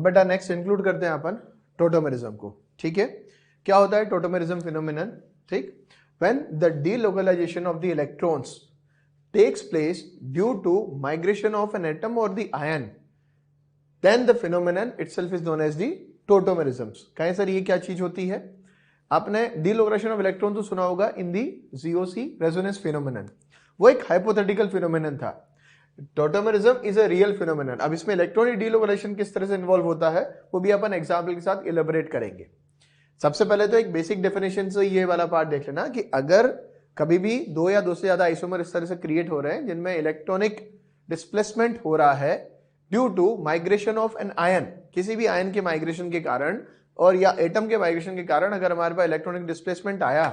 अब बेटा next include करते हैं अपन टोटोमेरिज्म को। ठीक है, क्या होता है टोटोमेरिज्म फिनोमिनन? ठीक, when the delocalization of the electrons takes place due to migration of an atom or the ion, then the phenomenon itself is known as the tautomerisms। कहें सर ये क्या चीज होती है? आपने डीलोकलाइजेशन ऑफ इलेक्ट्रॉन तो सुना होगा इन दी जीओसी रेजोनेंस फिनोमेनन, वो एक हाइपोथेटिकल फिनोमेनन था। Tautomerism is a real phenomenon. अब इसमें इलेक्ट्रॉनिक डीलोकलाइजेशन किस तरह से इन्वॉल्व होता है वो भी अपन एग्जाम्पल के साथ इलेबोरेट करेंगे। सबसे पहले तो एक बेसिक डेफिनेशन से ये वाला पार्ट देख लेना कि अगर कभी भी दो या दो से ज्यादा आइसोमर इस तरह से क्रिएट हो रहे हैं जिनमें इलेक्ट्रॉनिक डिस्प्लेसमेंट हो रहा है due to migration of an ion, किसी भी आयन के माइग्रेशन के कारण और या एटम के माइग्रेशन के कारण अगर हमारे पास इलेक्ट्रॉनिक डिस्प्लेसमेंट आया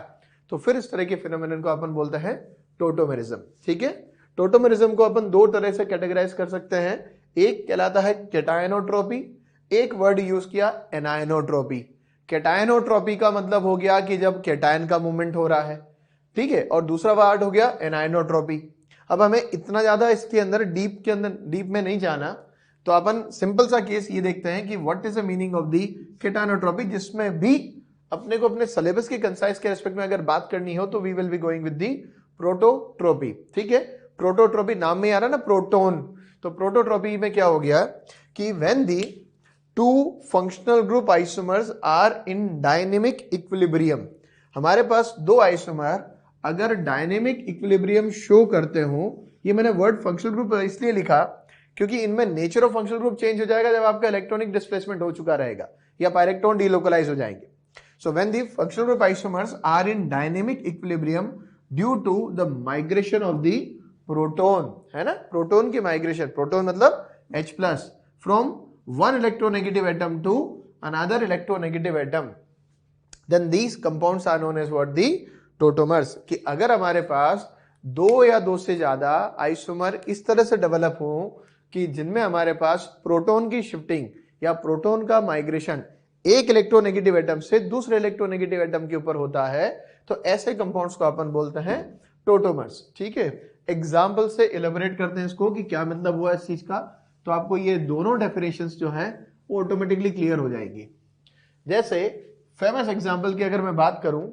तो फिर इस तरह के फिनोमेनन को अपन बोलते हैं टोटोमेरिज्म। ठीक है, टोटोमेरिज्म को अपन दो तरह से कैटेगराइज कर सकते हैं। एक कहलाता है कैटायनोट्रोपी, एक वर्ड यूज किया एनायनोट्रोपी। कैटायनोट्रोपी का मतलब हो गया कि जब कैटायन का मूवमेंट हो रहा है, ठीक है, और दूसरा वर्ड हो गया एनायनोट्रोपी। अब हमें इतना ज्यादा इसके अंदर डीप में नहीं जाना, तो अपन सिंपल सा केस ये देखते हैं कि what is the meaning of the cationotropy, जिसमें भी अपने को अपने सिलेबस के कंसाइज के रेस्पेक्ट में अगर बात करनी हो तो we will be going with the prototropy. ठीक है, प्रोटोट्रोपी नाम में आ रहा है ना प्रोटोन, तो प्रोटोट्रोपी में क्या हो गया कि when the two functional group isomers are in dynamic equilibrium, हमारे पास दो आइसोमर अगर डायनेमिक इक्विलिब्रियम शो करते हो, ये मैंने वर्ड फंक्शनल ग्रुप इसलिए लिखा क्योंकि इनमें nature of functional group change हो जाएगा जब आपका इलेक्ट्रॉनिक डिस्प्लेसमेंट हो चुका रहेगा या पायरेक्ट्रॉन डीलोकलाइज हो जाएंगे। So when the functional group isomers are in dynamic equilibrium due to the migration of the proton, है ना, प्रोटोन की माइग्रेशन, प्रोटोन मतलब H plus, from one electronegative atom to another electronegative atom, then these compounds are known as what the tautomers. कि अगर हमारे पास दो या दो से ज्यादा आइसोमर इस तरह से डेवलप हो कि जिनमें हमारे पास प्रोटॉन की शिफ्टिंग या प्रोटॉन का माइग्रेशन एक इलेक्ट्रोनेगेटिव एटम से दूसरे इलेक्ट्रोनेगेटिव एटम के ऊपर होता है, तो ऐसे कंपाउंड्स को अपन बोलते हैं टोटोमर्स। ठीक है, एग्जाम्पल से इलेबोरेट करते हैं इसको कि क्या मतलब हुआ इस चीज का, तो आपको ये दोनों डेफिनेशंस जो है वो ऑटोमेटिकली क्लियर हो जाएंगी। जैसे फेमस एग्जाम्पल की अगर मैं बात करूं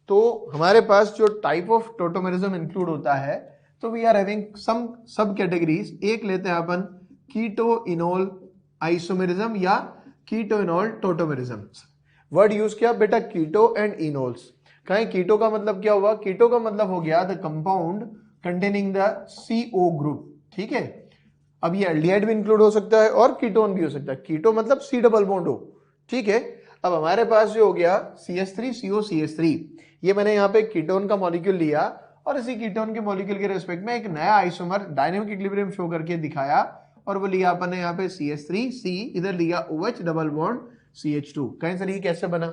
तो हमारे पास जो टाइप ऑफ टोटोमेरिज्म इंक्लूड होता है, तो वी आर हैविंग सम सब कैटेगरीज। एक लेते हैं अपन कीटो इनोल आइसोमेरिज्म या keto enol tautomerism. Word use किया बेटा कीटो एंड इनोल्स। कहें कीटो का मतलब क्या हुआ? कीटो का मतलब हो गया the compound containing the CO group. ठीक है, अब ये एल्डिहाइड भी इंक्लूड हो सकता है और कीटोन भी हो सकता है। कीटो मतलब C डबल बॉन्ड हो। ठीक है, अब हमारे पास जो हो गया CH3COCH3, ये मैंने यहाँ पे कीटोन का मॉलिक्यूल लिया और इसी कीटोन के मॉलिक्यूल के रेस्पेक्ट में एक नया आइसोमर डायनेमिक इक्विलिब्रियम शो करके दिखाया और वो लिया अपन ने यहाँ पे CH3C, इधर लिया OH डबल बॉन्ड CH2। कहें सर ये कैसे बना?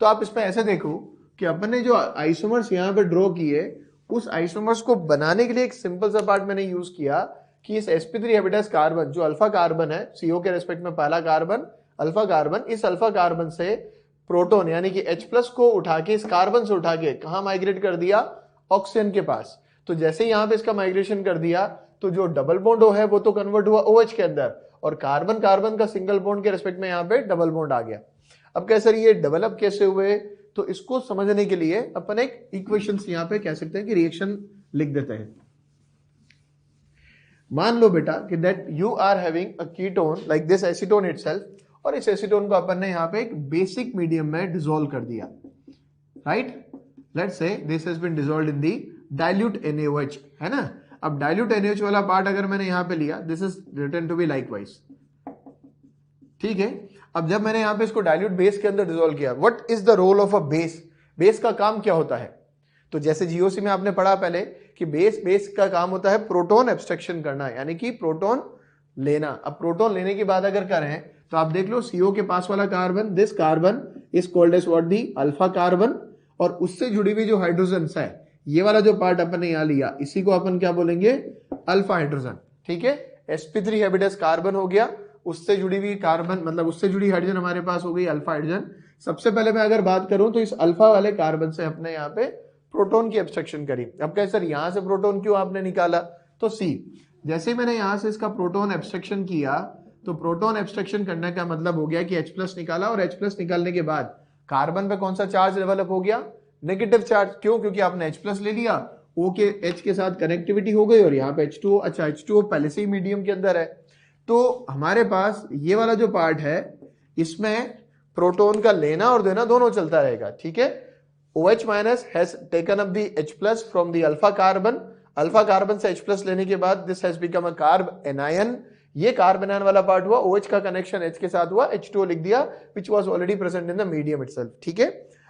तो आप इसमें ऐसे देखो कि अपन ने जो आइसोमर्स यहाँ पे ड्रॉ किए, उस आइसोमर्स को बनाने के लिए एक सिंपल सा पार्ट मैंने यूज किया कि इस sp3 हैबिटस कार्बन जो अल्फा कार्बन है, CO के रेस्पेक्ट में पहला कार्बन अल्फा कार्बन, इस अल्फा कार्बन से प्रोटॉन यानी कि H प्लस को उठा के इस कार्बन से उठा के कहां माइग्रेट कर दिया? ऑक्सीजन के पास। तो जैसे यहां पे इसका माइग्रेशन कर दिया तो जो डबल बॉन्ड है वो तो कन्वर्ट हुआ OH के अंदर और कार्बन कार्बन का सिंगल बॉन्ड के रेस्पेक्ट में यहां पे डबल बॉन्ड आ गया। अब कैसे ये डेवलप कैसे हुए, तो इसको समझने के लिए अपन एक इक्वेशंस यहां पे कह सकते हैं कि रिएक्शन लिख देते हैं। मान लो बेटा कि that you are having a ketone like this acetone itself, और इस एसीटोन को अपन ने यहाँ पे एक बेसिक मीडियम में डिसॉल्व कर दिया, right. Let's say this has been dissolved in the dilute NaOH, है ना। अब डाइल्यूट NaOH वाला पार्ट अगर मैंने यहाँ पे लिया, this is written to be likewise. ठीक है, अब जब मैंने यहाँ पे इसको डाइल्यूट बेस के अंदर डिसॉल्व किया, what is the role of a base? Base का काम क्या होता है? तो जैसे जीओसी में आपने पढ़ा पहले कि बेस का काम होता है प्रोटॉन एब्स्ट्रक्शन करना, यानी कि प्रोटॉन लेना। अब प्रोटॉन लेने की बात अगर करें तो आप देख लो CO के पास वाला carbon, this carbon is called as what? The alpha carbon, और उससे जुड़ी हुई जो हाइड्रोजन्स है, ये वाला जो पार्ट अपन ने यहां लिया, इसी को अपन क्या बोलेंगे? Alpha hydrogen. ठीक है, sp3 हैबिटस कार्बन हो गया, उससे जुड़ी हुई कार्बन मतलब उससे जुड़ी हाइड्रोजन हमारे पास हो गई अल्फा हाइड्रोजन। सबसे पहले मैं अगर बात करूं तो इस अल्फा वाले कार्बन से अपने यहाँ पे प्रोटॉन की एब्स्ट्रक्शन करी। अब कहे सर यहां से प्रोटॉन क्यों आपने निकाला? तो सी, जैसे मैंने यहां से इसका प्रोटॉन एब्स्ट्रक्शन किया तो प्रोटॉन एब्स्ट्रैक्शन करने का मतलब हो गया कि H+ निकाला और H+ निकालने के बाद कार्बन पे कौन सा चार्ज डेवलप हो गया, नेगेटिव चार्ज। क्यों? क्योंकि आपने H+ ले लिया, O के H के साथ कनेक्टिविटी हो गई और यहाँ पे H2O, अच्छा H2O पहले से ही मीडियम के अंदर है, तो हमारे पास ये वाला जो पार्ट है इसमें प्रोटॉन का लेना और देना दोनों चलता रहेगा, ठीक है। OH minus has taken up the H+ from the alpha carbon से H+ लेने के बाद this has become a carb anion, ये कार्ब एनायन वाला पार्ट हुआ, OH का कनेक्शन H के साथ हुआ, H2O लिख दिया which was already present in the medium itself, ठीक है।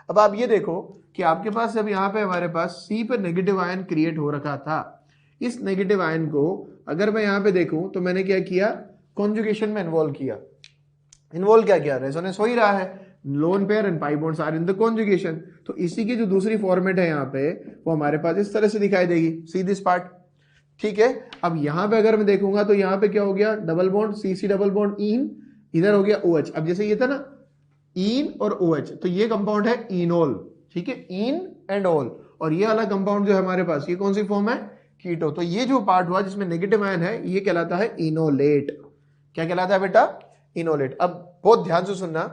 अब आप ये देखो कि आपके पास जब यहाँ पे हमारे पास C पे नेगेटिव आयन क्रिएट हो रखा था, इस नेगेटिव आयन को अगर मैं यहाँ पे देखूं तो मैंने क्या किया, कॉन्जुगेशन में इन्वॉल्व क्या किया, रेजोनेंस हो ही रहा है, lone pair and pi bonds are in the conjugation, तो इसी की जो दूसरी फॉर्मेट है यहाँ पे वो हमारे पास इस तरह से दिखाई देगी, सी दिस पार्ट, ठीक है। अब यहाँ पे अगर मैं देखूंगा तो यहाँ पे क्या हो गया, double bond CC double bond in, इधर हो गया OH। अब जैसे ये था ना इन और OH, तो ये कंपाउंड है इनोल, ठीक है, इन एंड ऑल, और ये वाला कंपाउंड जो है हमारे पास ये कौन सी फॉर्म है, कीटो। तो ये जो पार्ट हुआ जिसमें नेगेटिव आयन है ये कहलाता है इनोलेट। क्या कहलाता है बेटा, इनोलेट। अब बहुत ध्यान से सुनना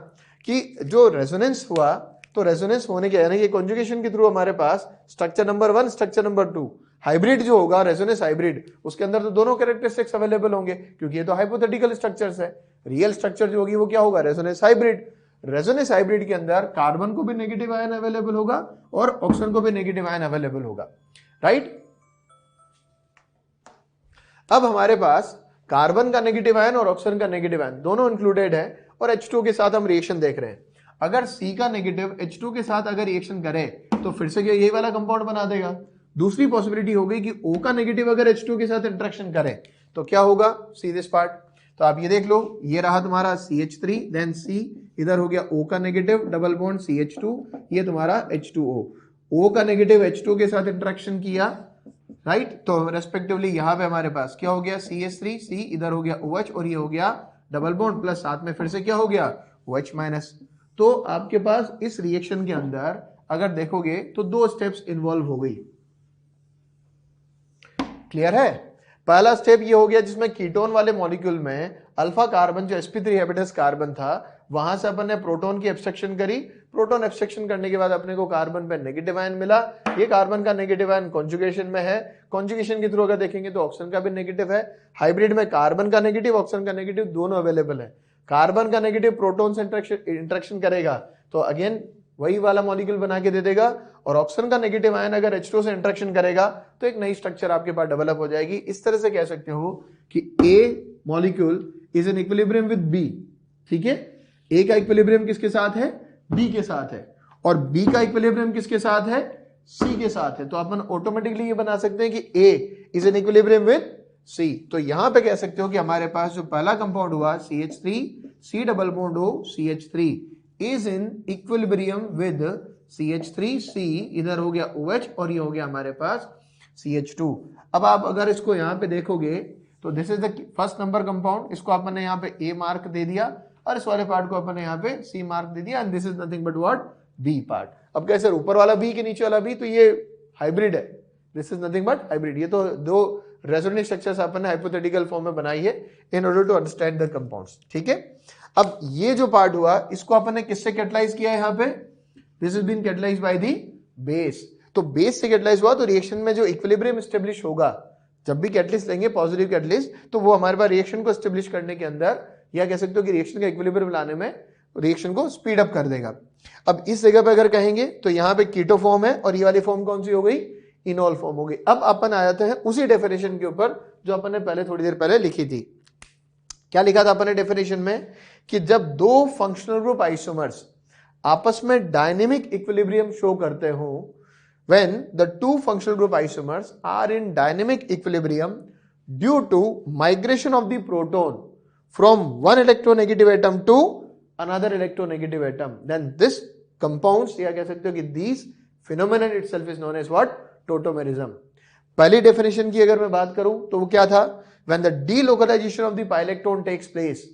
कि जो रेजोनेंस हुआ, तो रेजोनेंस होने के यानी कि कॉन्जुगेशन के थ्रू हमारे पास structure number 1 structure number 2 hybrid जो होगा, रेजोनेंस हाइब्रिड, उसके अंदर तो दोनों कैरेक्टरिस्टिक्स अवेलेबल होंगे क्योंकि ये तो हाइपोथेटिकल स्ट्रक्चर्स है। रियल स्ट्रक्चर जो होगी वो क्या होगा, रेजोनेंस हाइब्रिड। रेजोनेंस हाइब्रिड के अंदर कार्बन को भी नेगेटिव आयन अवेलेबल होगा और ऑक्सीजन को भी नेगेटिव आयन अवेलेबल होगा, राइट। अब हमारे पास कार्बन का नेगेटिव आयन और ऑक्सीजन का नेगेटिव आयन दोनों इंक्लूडेड है और H2 के साथ हम रिएक्शन देख रहे हैं। अगर C का नेगेटिव H2 के साथ अगर रिएक्शन करे तो फिर से यही वाला कंपाउंड बना देगा। दूसरी पॉसिबिलिटी हो गई कि O का नेगेटिव अगर H2 के साथ इंटरेक्शन करे तो क्या होगा, सी दिस पार्ट। तो आप ये देख लो, ये रहा तुम्हारा CH3 देन C, इधर हो गया O का नेगेटिव डबल बॉन्ड CH2, ये तुम्हारा H2O, O का नेगेटिव H2 के साथ इंटरेक्शन किया, राइट, तो रेस्पेक्टिवली यहां पे हमारे पास क्या हो गया, CH3 C, इधर हो गया OH और ये हो गया डबल बॉन्ड प्लस साथ में फिर से क्या हो गया, OH माइनस। तो आपके पास इस रिएक्शन के अंदर अगर देखोगे तो 2 स्टेप्स इन्वॉल्व हो गई, क्लियर है। पहला स्टेप ये हो गया जिसमें कीटोन वाले मॉलिक्यूल में अल्फा कार्बन जो sp3 हैबिटस कार्बन था वहां से अपन ने प्रोटॉन की एब्स्ट्रैक्शन करी, प्रोटॉन एब्स्ट्रैक्शन करने के बाद अपने को कार्बन पे नेगेटिव आयन मिला, ये कार्बन का नेगेटिव आयन कॉन्जुगेशन में है, कॉन्जुगेशन के थ्रू अगर देखेंगे तो ऑक्सीजन का भी नेगेटिव है, हाइब्रिड में कार्बन का नेगेटिव ऑक्सीजन का नेगेटिव दोनों अवेलेबल है। कार्बन का नेगेटिव प्रोटॉन से इंटरेक्शन करेगा तो अगेन वही वाला मॉलिक्यूल बना के दे देगा, और ऑक्सीजन का नेगेटिव आयन अगर H2 से इंटरेक्शन करेगा तो एक नई स्ट्रक्चर आपके पास डेवलप हो जाएगी। इस तरह से कह सकते हो कि A molecule is in equilibrium with B, ठीक है। A का इक्विलिब्रियम किसके साथ है, B के साथ है, और B का इक्विलिब्रियम किसके साथ है, C के साथ है। तो अपन ऑटोमेटिकली ये बना सकते हैं कि A is in equilibrium with C। तो यहां पे कह सकते हो कि हमारे पास जो पहला कंपाउंड हुआ CH3 C double bond O CH3 is in equilibrium with CH3C, इधर हो गया OH और ये हो गया हमारे पास CH2। अब आप अगर इसको यहाँ पे देखोगे तो this is the first number compound, इसको आपने यहाँ पे A मार्क दे दिया और इस वाले पार्ट को आपने यहाँ पे C मार्क दे दिया, and this is nothing but what, B part. अब कैसे, ऊपर वाला B के नीचे वाला B, तो ये हाइब्रिड है, this is nothing but hybrid. ये तो 2 रेजोनेंस स्ट्रक्चर्स आपने हाइपोथेटिकल फॉर्म में बनाई है in order to understand the compounds, ठीक है। अब ये जो पार्ट हुआ इसको अपन ने किससे कैटलाइज किया है, यहाँ पे this is been catalyzed by the base. तो बेस से कैटलाइज हुआ तो रिएक्शन में जो इक्विलिब्रियम एस्टेब्लिश होगा, जब भी कैटलिस्ट लेंगे पॉजिटिव कैटलिस्ट, तो वो हमारे पास रिएक्शन को एस्टेब्लिश करने के अंदर, या कह सकते हो कि रिएक्शन का इक्विलिब्रियम लाने में रिएक्शन को स्पीड अप कर देगा। अब इस जगह पे अगर कहेंगे तो यहाँ पे कीटो फॉर्म है और ये वाली फॉर्म कौन सी हो गई, इनोल फॉर्म हो गई। अब अपन आ जाते हैं उसी डेफिनेशन के ऊपर जो अपन ने पहले थोड़ी देर पहले लिखी थी। क्या लिखा था अपन ने डेफिनेशन में, कि जब 2 फंक्शनल ग्रुप आइसोमर्स आपस में डायनेमिक इक्विलिब्रियम शो करते हो, when the 2 functional group isomers are in dynamic equilibrium due to migration of the proton from one electronegative atom to another electronegative atom, then this compounds, या कह सकते हो कि these phenomenon itself is known as what, tautomerism। पहली definition की अगर मैं बात करूं तो वो क्या था, when the delocalization of the pi electron takes place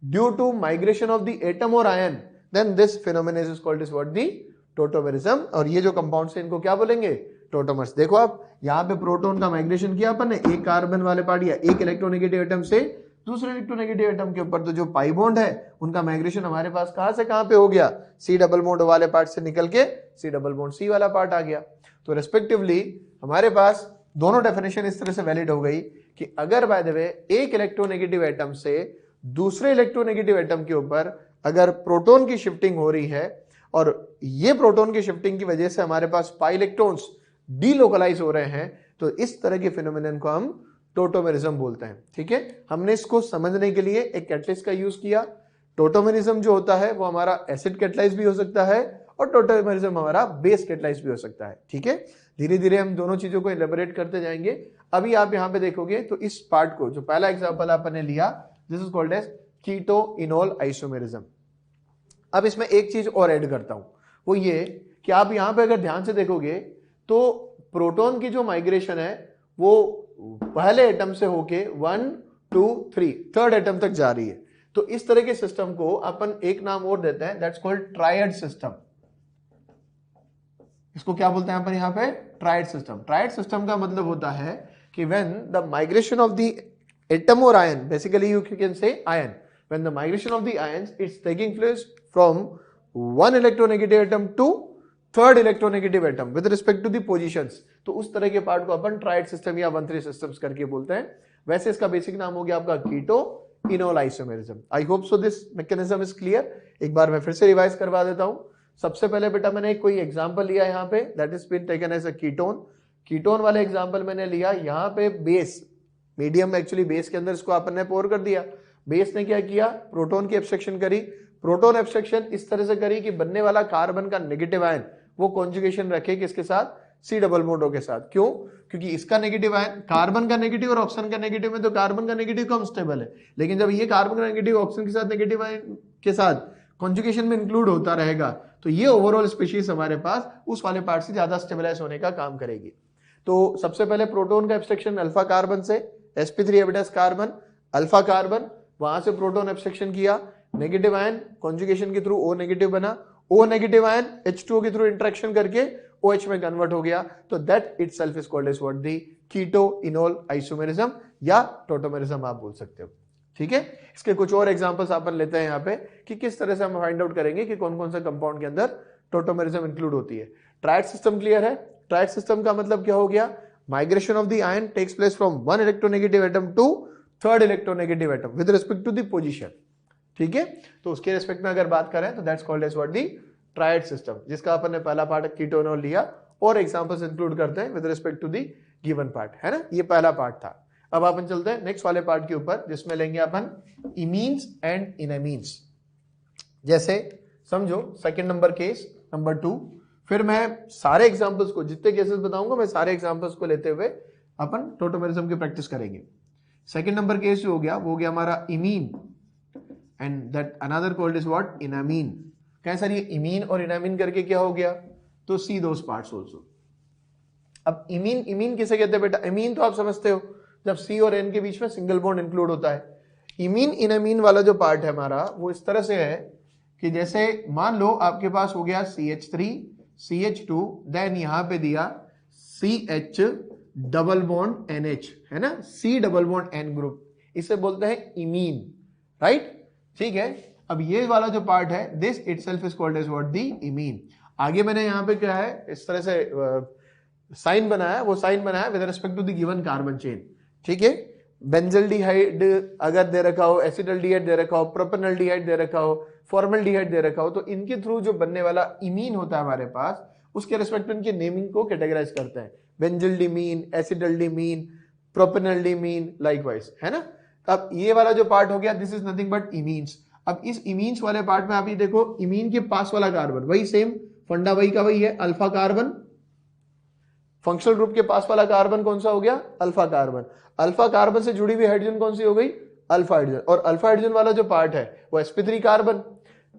due to migration of the atom or ion, then this phenomenon is called as what, the tautomerism. और ये जो कंपाउंड है इनको क्या बोलेंगे, टोटोमर्स। देखो आप यहाँ पे प्रोटॉन का माइग्रेशन किया अपन ने, एक कार्बन वाले पार्ट या एक इलेक्ट्रोनेगेटिव एटम से दूसरे इलेक्ट्रोनेगेटिव एटम के ऊपर। तो जो पाई बॉन्ड है उनका माइग्रेशन हमारे पास कहां से कहां पे हो गया, सी डबल बॉन्ड वाले पार्ट से निकल के सी डबल बॉन्ड सी वाला पार्ट आ गया। तो रेस्पेक्टिवली हमारे पास दोनों डेफिनेशन इस तरह से वैलिड हो गई कि अगर बाय द वे एक इलेक्ट्रोनेगेटिव एटम से दूसरे इलेक्ट्रोनेगेटिव एटम के ऊपर अगर प्रोटॉन की शिफ्टिंग हो रही है और ये प्रोटॉन की शिफ्टिंग की वजह से हमारे पास पाई इलेक्ट्रॉन्स डीलोकलाइज हो रहे हैं, तो इस तरह के फिनोमेनन को हम टोटोमेरिज्म बोलते हैं। ठीक है, हमने इसको समझने के लिए एक कैटलिस्ट का यूज किया। टोटोमेरिज्म जो होता है वो हमारा एसिड कैटलाइज भी हो सकता है और टोटोमेरिज्म हमारा बेस कैटलाइज भी हो सकता है। ठीक है, धीरे धीरे हम दोनों चीजों को एलेबोरेट करते जाएंगे। अभी आप यहां पे देखोगे तो इस पार्ट को, जो पहला एग्जांपल आपने लिया, this is called as keto enol isomerism. अब इसमें एक चीज और ऐड करता हूं, वो ये कि आप यहां पे अगर ध्यान से देखोगे तो प्रोटॉन की जो माइग्रेशन है वो पहले एटम से होके 1 2 3 थर्ड एटम तक जा रही है। तो इस तरह के सिस्टम को अपन एक नाम और देते हैं, दैट्स कॉल्ड ट्रायड सिस्टम। इसको क्या बोलते हैं अपन यहां पे, ट्रायड सिस्टम। ट्रायड सिस्टम का मतलब होता है कि when the migration of the atom और ion, basically you can say ion, when the migration of the ions it's taking place from one electronegative atom to third electronegative atom with respect to the positions। तो उस तरह के part को अपन tried system या 1-3 systems करके बोलते हैं। वैसे इसका बेसिक नाम हो गया आपका keto enol isomerism. I hope so this mechanism is clear. एक बार मैं फिर से रिवाइज करवा देता हूं। सबसे पहले बेटा मैंने कोई एग्जांपल लिया यहाँ पे, that is been taken as a ketone. Ketone वाले एग्जांपल मैंने लिया, यहाँ पे बेस मीडियम, एक्चुअली बेस के अंदर इसको अपन ने पोर कर दिया। बेस ने क्या किया, प्रोटॉन की एब्स्ट्रक्शन करी। प्रोटॉन एब्स्ट्रक्शन इस तरह से करी कि बनने वाला कार्बन का नेगेटिव आयन वो कॉन्जुगेशन रखे किसके साथ, सी डबल बॉन्ड के साथ। क्यों, क्योंकि इसका नेगेटिव आयन, कार्बन का नेगेटिव और ऑक्सीजन का नेगेटिव में तो कार्बन का नेगेटिव कम स्टेबल है, लेकिन जब ये कार्बन का नेगेटिव ऑक्सीजन के साथ नेगेटिव आयन के साथ कॉन्जुगेशन में इंक्लूड होता रहेगा तो ये ओवरऑल स्पीशीज हमारे पास उस वाले पार्ट से ज्यादा स्टेबलाइज होने का काम करेगी। तो सबसे पहले प्रोटॉन का एब्स्ट्रक्शन अल्फा कार्बन से, sp3 एबिडस कार्बन, अल्फा कार्बन, वहां से प्रोटॉन एब्स्ट्रक्शन किया, नेगेटिव आयन कॉन्जुगेशन के थ्रू O नेगेटिव बना, O नेगेटिव आयन H2O के थ्रू इंटरेक्शन करके OH में कन्वर्ट हो गया। तो that itself is called as what, the keto enol isomerism या टोटोमेरिज्म आप बोल सकते हो। ठीक है, इसके कुछ और एग्जांपल्स अपन लेते हैं यहाँ पे कि किस तरह से हम फाइंड आउट करेंगे कि कौन कौन सा कंपाउंड के अंदर टोटोमेरिज्म इंक्लूड होती है। ट्रायड सिस्टम क्लियर है। ट्रायड सिस्टम का मतलब क्या हो गया, migration of the ion takes place from one electronegative atom to third electronegative atom with respect to the position. ठीक है, तो उसके रिस्पेक्ट में अगर बात करें तो that's called as what, the triad system, जिसका अपन ने पहला पार्ट कीटोनोल लिया और एग्जांपल्स इंक्लूड करते हैं with respect to the given part, है ना। ये पहला पार्ट था। अब अपन चलते हैं नेक्स्ट वाले पार्ट के ऊपर, जिसमें लेंगे अपन इमीन्स एंड इनएमीन्स। जैसे समझो सेकंड नंबर केस नंबर 2, फिर मैं सारे एग्जांपल्स को, जितने केसेस बताऊंगा मैं सारे एग्जांपल्स को लेते हुए अपन टोटोमेरिज्म की प्रैक्टिस करेंगे। सेकंड नंबर केस जो हो गया वो हो गया हमारा imine and that another called is what, enamine. क्या सर ये इमीन और इनामीन करके क्या हो गया, तो सी दोस पार्ट्स आल्सो। अब इमीन, इमीन किसे कहते हैं बेटा, इमीन तो आप समझते हो जब सी और एन के बीच में सिंगल बॉन्ड इंक्लूड होता है। इमीन इनामीन वाला जो पार्ट है हमारा वो इस तरह से है कि जैसे मान लो आपके पास हो गया CH3 CH2 देन यहां पे दिया CH डबल बॉन्ड NH, है ना, C double bond N group, इसे बोलते हैं इमीन, राइट। ठीक है, अब ये वाला जो पार्ट है this itself is called as what, the imine. आगे मैंने यहां पे क्या है इस तरह से साइन बनाया, वो साइन बनाया with respect to the given carbon chain. ठीक है, बेंजल्डिहाइड अगर दे रखा हो, एसिडल्डिहाइड दे रखा हो, प्रोपेनल्डिहाइड दे रखा हो, फॉर्मल्डिहाइड दे रखा हो, तो इनके थ्रू जो बनने वाला इमीन होता है हमारे पास, उसके रिस्पेक्ट में इनके नेमिंग को कैटेगराइज करते हैं, बेंजल्डिमीन, एसिडल्डिमीन, प्रोपेनल्डिमीन, लाइकवाइज, है ना। अब ये वाला जो पार्ट हो गया दिस इज नथिंग बट इमीन्स। अब इस इमीन्स वाले पार्ट में आप ये देखो, इमीन के पास वाला कार्बन वही सेम फंडा वही का वही है, अल्फा कार्बन। फंक्शनल ग्रुप के पास वाला कार्बन कौन सा हो गया, अल्फा कार्बन। अल्फा कार्बन से जुड़ी हुई हाइड्रोजन कौन सी हो गई, अल्फा हाइड्रोजन। और अल्फा हाइड्रोजन वाला जो पार्ट है वो sp3 कार्बन,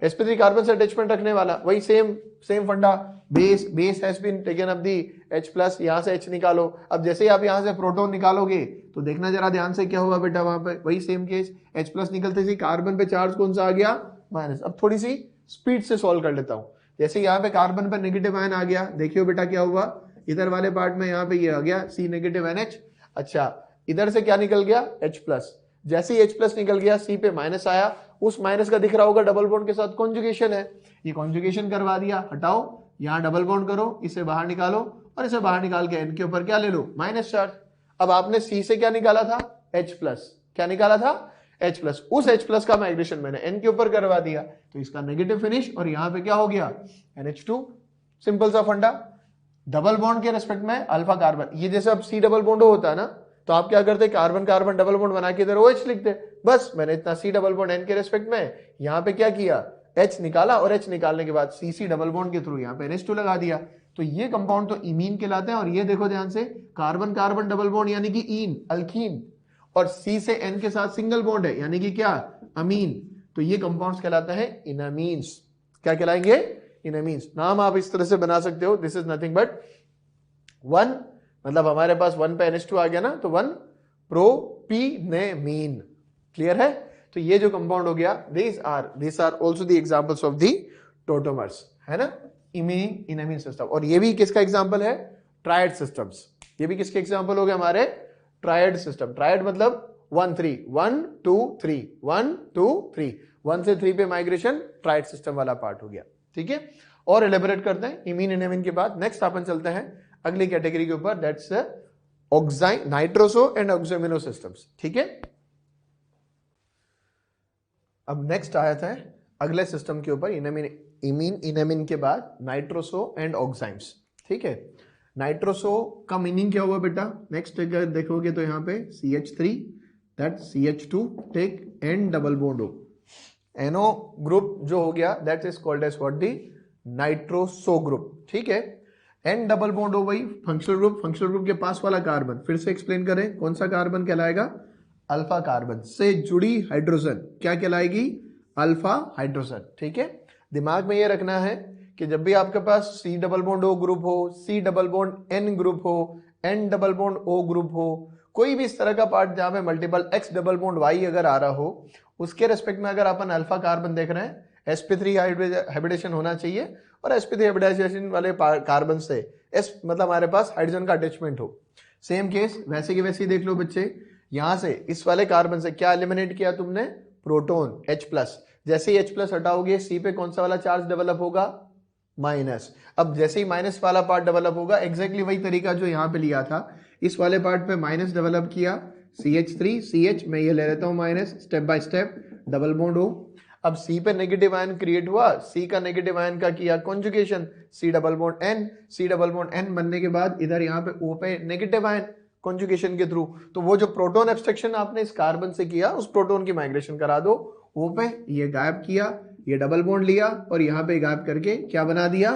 sp3 कार्बन से अटैचमेंट रखने वाला वही same funda, base has been taken up the H+, यहां से H निकालो। अब जैसे ही आप यहां से प्रोटॉन निकालोगे तो देखना जरा ध्यान से क्या हुआ बेटा, वहां पे वही सेम केस, H+ निकलते ही कार्बन पे चार्ज कौन सा आ गया, माइनस। अब थोड़ी सी स्पीड से सॉल्व कर लेता हूं। जैसे यहाँ पे कार्बन पे नेगेटिव आयन आ गया, देखियो बेटा क्या हुआ, इधर वाले पार्ट में यहाँ पे ये आ गया C नेगेटिव NH। अच्छा, इधर से क्या निकल गया H+, जैसे ही H प्लस निकल गया C पे माइनस आया, उस माइनस का दिख रहा होगा डबल बॉन्ड के साथ कॉन्जुगेशन है, ये कॉन्जुगेशन करवा दिया, हटाओ, यहाँ डबल बॉन्ड करो, इसे बाहर निकालो और इसे बाहर निकाल के N के ऊपर क्या ले लो, माइनस चार्ज। अब आपने C से क्या निकाला था, H प्लस, क्या निकाला था, H प्लस, उस H प्लस का माइग्रेशन मैंने N के ऊपर करवा दिया, तो इसका नेगेटिव फिनिश और यहाँ पे क्या हो गया, NH2। सिंपल सा फंडा। डबल बॉन्ड के रेस्पेक्ट में अल्फा कार्बन, ये जैसे अब C डबल बॉन्ड होता है ना, तो आप क्या करते, कार्बन कार्बन डबल बॉन्ड बना के इधर OH लिखते, बस मैंने इतना C डबल बॉन्ड N के रेस्पेक्ट में यहाँ पे क्या किया, H निकाला और H निकालने के बाद CC डबल बॉन्ड के थ्रू यहाँ पे NH2 लगा दिया। तो ये कंपाउंड तो इमीन कहलाते हैं। और ये देखो ध्यान से, कार्बन कार्बन डबल बॉन्ड यानी कि ईन, अल्कीन, और C से N के साथ सिंगल बॉन्ड है यानी कि क्या, अमीन। तो ये कंपाउंड्स कहलाते हैं इनामीन्स। क्या कहलाएंगे, इनामीन्स। नाम आप इस तरह से बना सकते हो, दिस इज नथिंग बट 1, मतलब हमारे पास 1 पे NH2 आ गया ना, तो 1 प्रोपीनेमीन। क्लियर है। तो ये जो कंपाउंड हो गया, this are also the examples of the tautomers, है ना, इमीन सिस्टम। और ये भी किसका एग्जांपल है, ट्रायड सिस्टम्स। ये भी किसके एग्जांपल हो गए, हमारे ट्रायड सिस्टम। ट्रायड मतलब 1 3 1 2 3 1 2 3, 1 से 3 पे माइग्रेशन, ट्रायड सिस्टम वाला पार्ट हो गया। ठीक है, और एलेबोरेट करते हैं इमीन इनामीन के बाद। नेक्स्ट अपन चलते हैं अगली कैटेगरी के ऊपर, दैट्स ऑक्साइन नाइट्रोसो एंड ऑक्सोमिनो सिस्टम्स। ठीक है, अब नेक्स्ट आया था अगले सिस्टम के ऊपर, इमीन इनामीन के बाद नाइट्रोसो एंड ऑक्साइम्स। ठीक है, नाइट्रोसो का मीनिंग क्या हुआ बेटा, नेक्स्ट अगर देखोगे तो यहाँ पे CH3 that CH2 take N double bond O, NO group जो हो गया, that is called as what, the nitroso group. ठीक है, N डबल बॉन्ड O वही फंक्शनल ग्रुप, फंक्शनल ग्रुप के पास वाला कार्बन, फिर से एक्सप्लेन करें, कौन सा कार्बन कहलाएगा, अल्फा कार्बन से जुड़ी हाइड्रोजन क्या कहलाएगी, अल्फा हाइड्रोजन। ठीक है, दिमाग में ये रखना है कि जब भी आपके पास C double bond O group हो, C double bond N group हो, N double bond O group हो, कोई भी इस तरह का पार्ट जहां पे multiple X double bond Y अगर आ रहा हो, उसके रेस्पेक्ट में अगर अपन अल्फा कार्बन देख रहे हैं, sp3 हाइब्रिडेशन होना चाहिए, और sp3 हाइब्रिडाइजेशन वाले कार्बन से S मतलब हमारे पास हाइड्रोजन का अटैचमेंट हो। सेम केस वैसे के वैसे ही देख लो बच्चे, यहां से इस वाले कार्बन से क्या एलिमिनेट किया तुमने, प्रोटॉन H प्लस। जैसे ही H प्लस हटाओगे, C पे कौन सा वाला चार्ज डेवलप होगा, माइनस। अब जैसे ही माइनस वाला पार्ट डेवलप होगा, एग्जैक्टली वही तरीका जो यहां पे लिया था, इस वाले पार्ट पे माइनस डेवलप किया, CH3 CH, मैं ये ले लेता हूं minus, step by step double bond हो। अब C पे नेगेटिव आयन क्रिएट हुआ, C का नेगेटिव आयन का किया conjugation, C double bond N, C double bond N बनने के बाद इधर यहाँ पे O पे नेगेटिव आयन कॉन्जुगेशन के थ्रू, तो वो जो प्रोटॉन एब्स्ट्रक्शन आपने इस कार्बन से किया, उस प्रोटॉन की माइग्रेशन करा दो O पे, ये गायब किया, ये डबल बॉन्ड लिया और यहाँ पे गायब करके क्या बना दिया,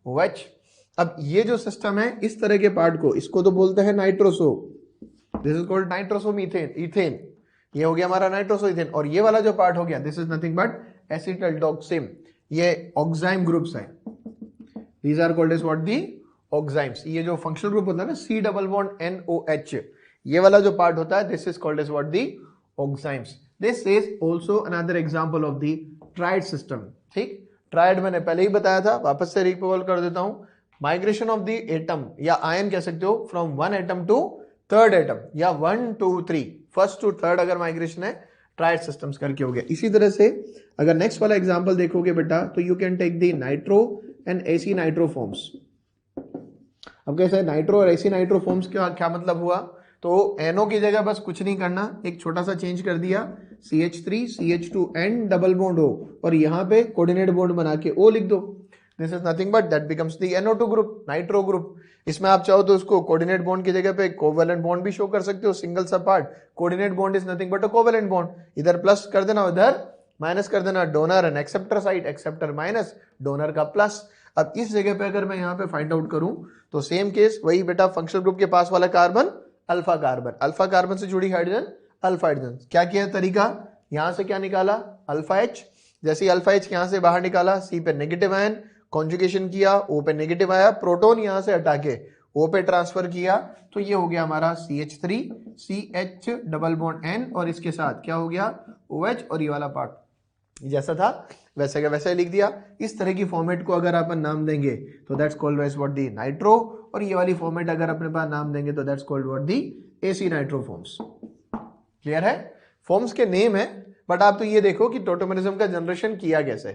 OH। अब ये जो सिस्टम है, इस तरह के पार्ट को, इसको तो बोलते हैं nitroso, this is called nitroso methane, ethane, ये हो गया हमारा नाइट्रोसो इथेन। और ये वाला जो पार्ट हो गया, this is nothing but acetaldoxime, ये ऑक्साइम ग्रुप्स है, these are called as what, the oximes. ये जो फंक्शनल ग्रुप होता है ना, C डबल बॉन्ड NOH, ये वाला जो पार्ट होता है, this is called as what, the oximes. This is also another example of the triad system. ठीक, ट्रायड मैंने पहले ही बताया था, वापस से रिकॉल कर देता हूं, माइग्रेशन ऑफ द एटम या आयन कह सकते हो, from 1 atom to 3rd atom, या 1 2 3, फर्स्ट टू थर्ड अगर माइग्रेशन है, ट्रायड सिस्टम्स करके हो गया। इसी तरह से अगर नेक्स्ट वाला एग्जांपल देखोगे बेटा, तो you can take the nitro and aci nitro forms. अब कैसे है, नाइट्रो और एसी नाइट्रोफॉर्म्स का क्या मतलब हुआ, तो NO की जगह बस कुछ नहीं करना, एक छोटा सा चेंज कर दिया, CH3 CH2 N double bond O, और यहाँ पे कोऑर्डिनेट बॉन्ड बना के O लिख दो, this is nothing but that becomes the NO2 group, nitro group. इसमें आप चाहो तो उसको कोऑर्डिनेट बॉन्ड की जगह पे कोवेलेंट बॉन्ड भी शो कर सकते हो, सिंगल सा part, coordinate bond is nothing but a covalent bond, इधर प्लस कर देना, उधर माइनस कर देना, donor and acceptor side, acceptor minus, donor का प्लस। अब इस जगह पे अगर मैं यहाँ पे फाइंड आउट करूं, तो सेम केस वही बेटा, फंक्शनल ग्रुप के पास वाला carbon alpha carbon, alpha carbon से जुड़ी हाइड्रोजन अल्फा हाइड्रोजन। क्या किया तरीका, यहां से क्या निकाला, अल्फा H, जैसे ही अल्फा H यहां से बाहर निकाला, C पे नेगेटिव आयन कॉन्जुगेशन किया, O पे नेगेटिव आया, प्रोटॉन यहां से हटा के O पे ट्रांसफर किया, तो ये हो गया हमारा CH3 CH double bond N, और इसके साथ क्या हो गया, OH, और ये वाला पार्ट जैसा था वैसे का वैसे लिख दिया। इस तरह की फॉर्मेट को अगर अपन नाम देंगे तो that's called as what, the nitro, और ये वाली फॉर्मेट अगर अपने पास नाम देंगे तो that's called what, the aci nitro forms. Clear है। फॉर्म्स के नेम है, बट आप तो ये देखो कि टोटोमेरिज्म का जनरेशन किया कैसे।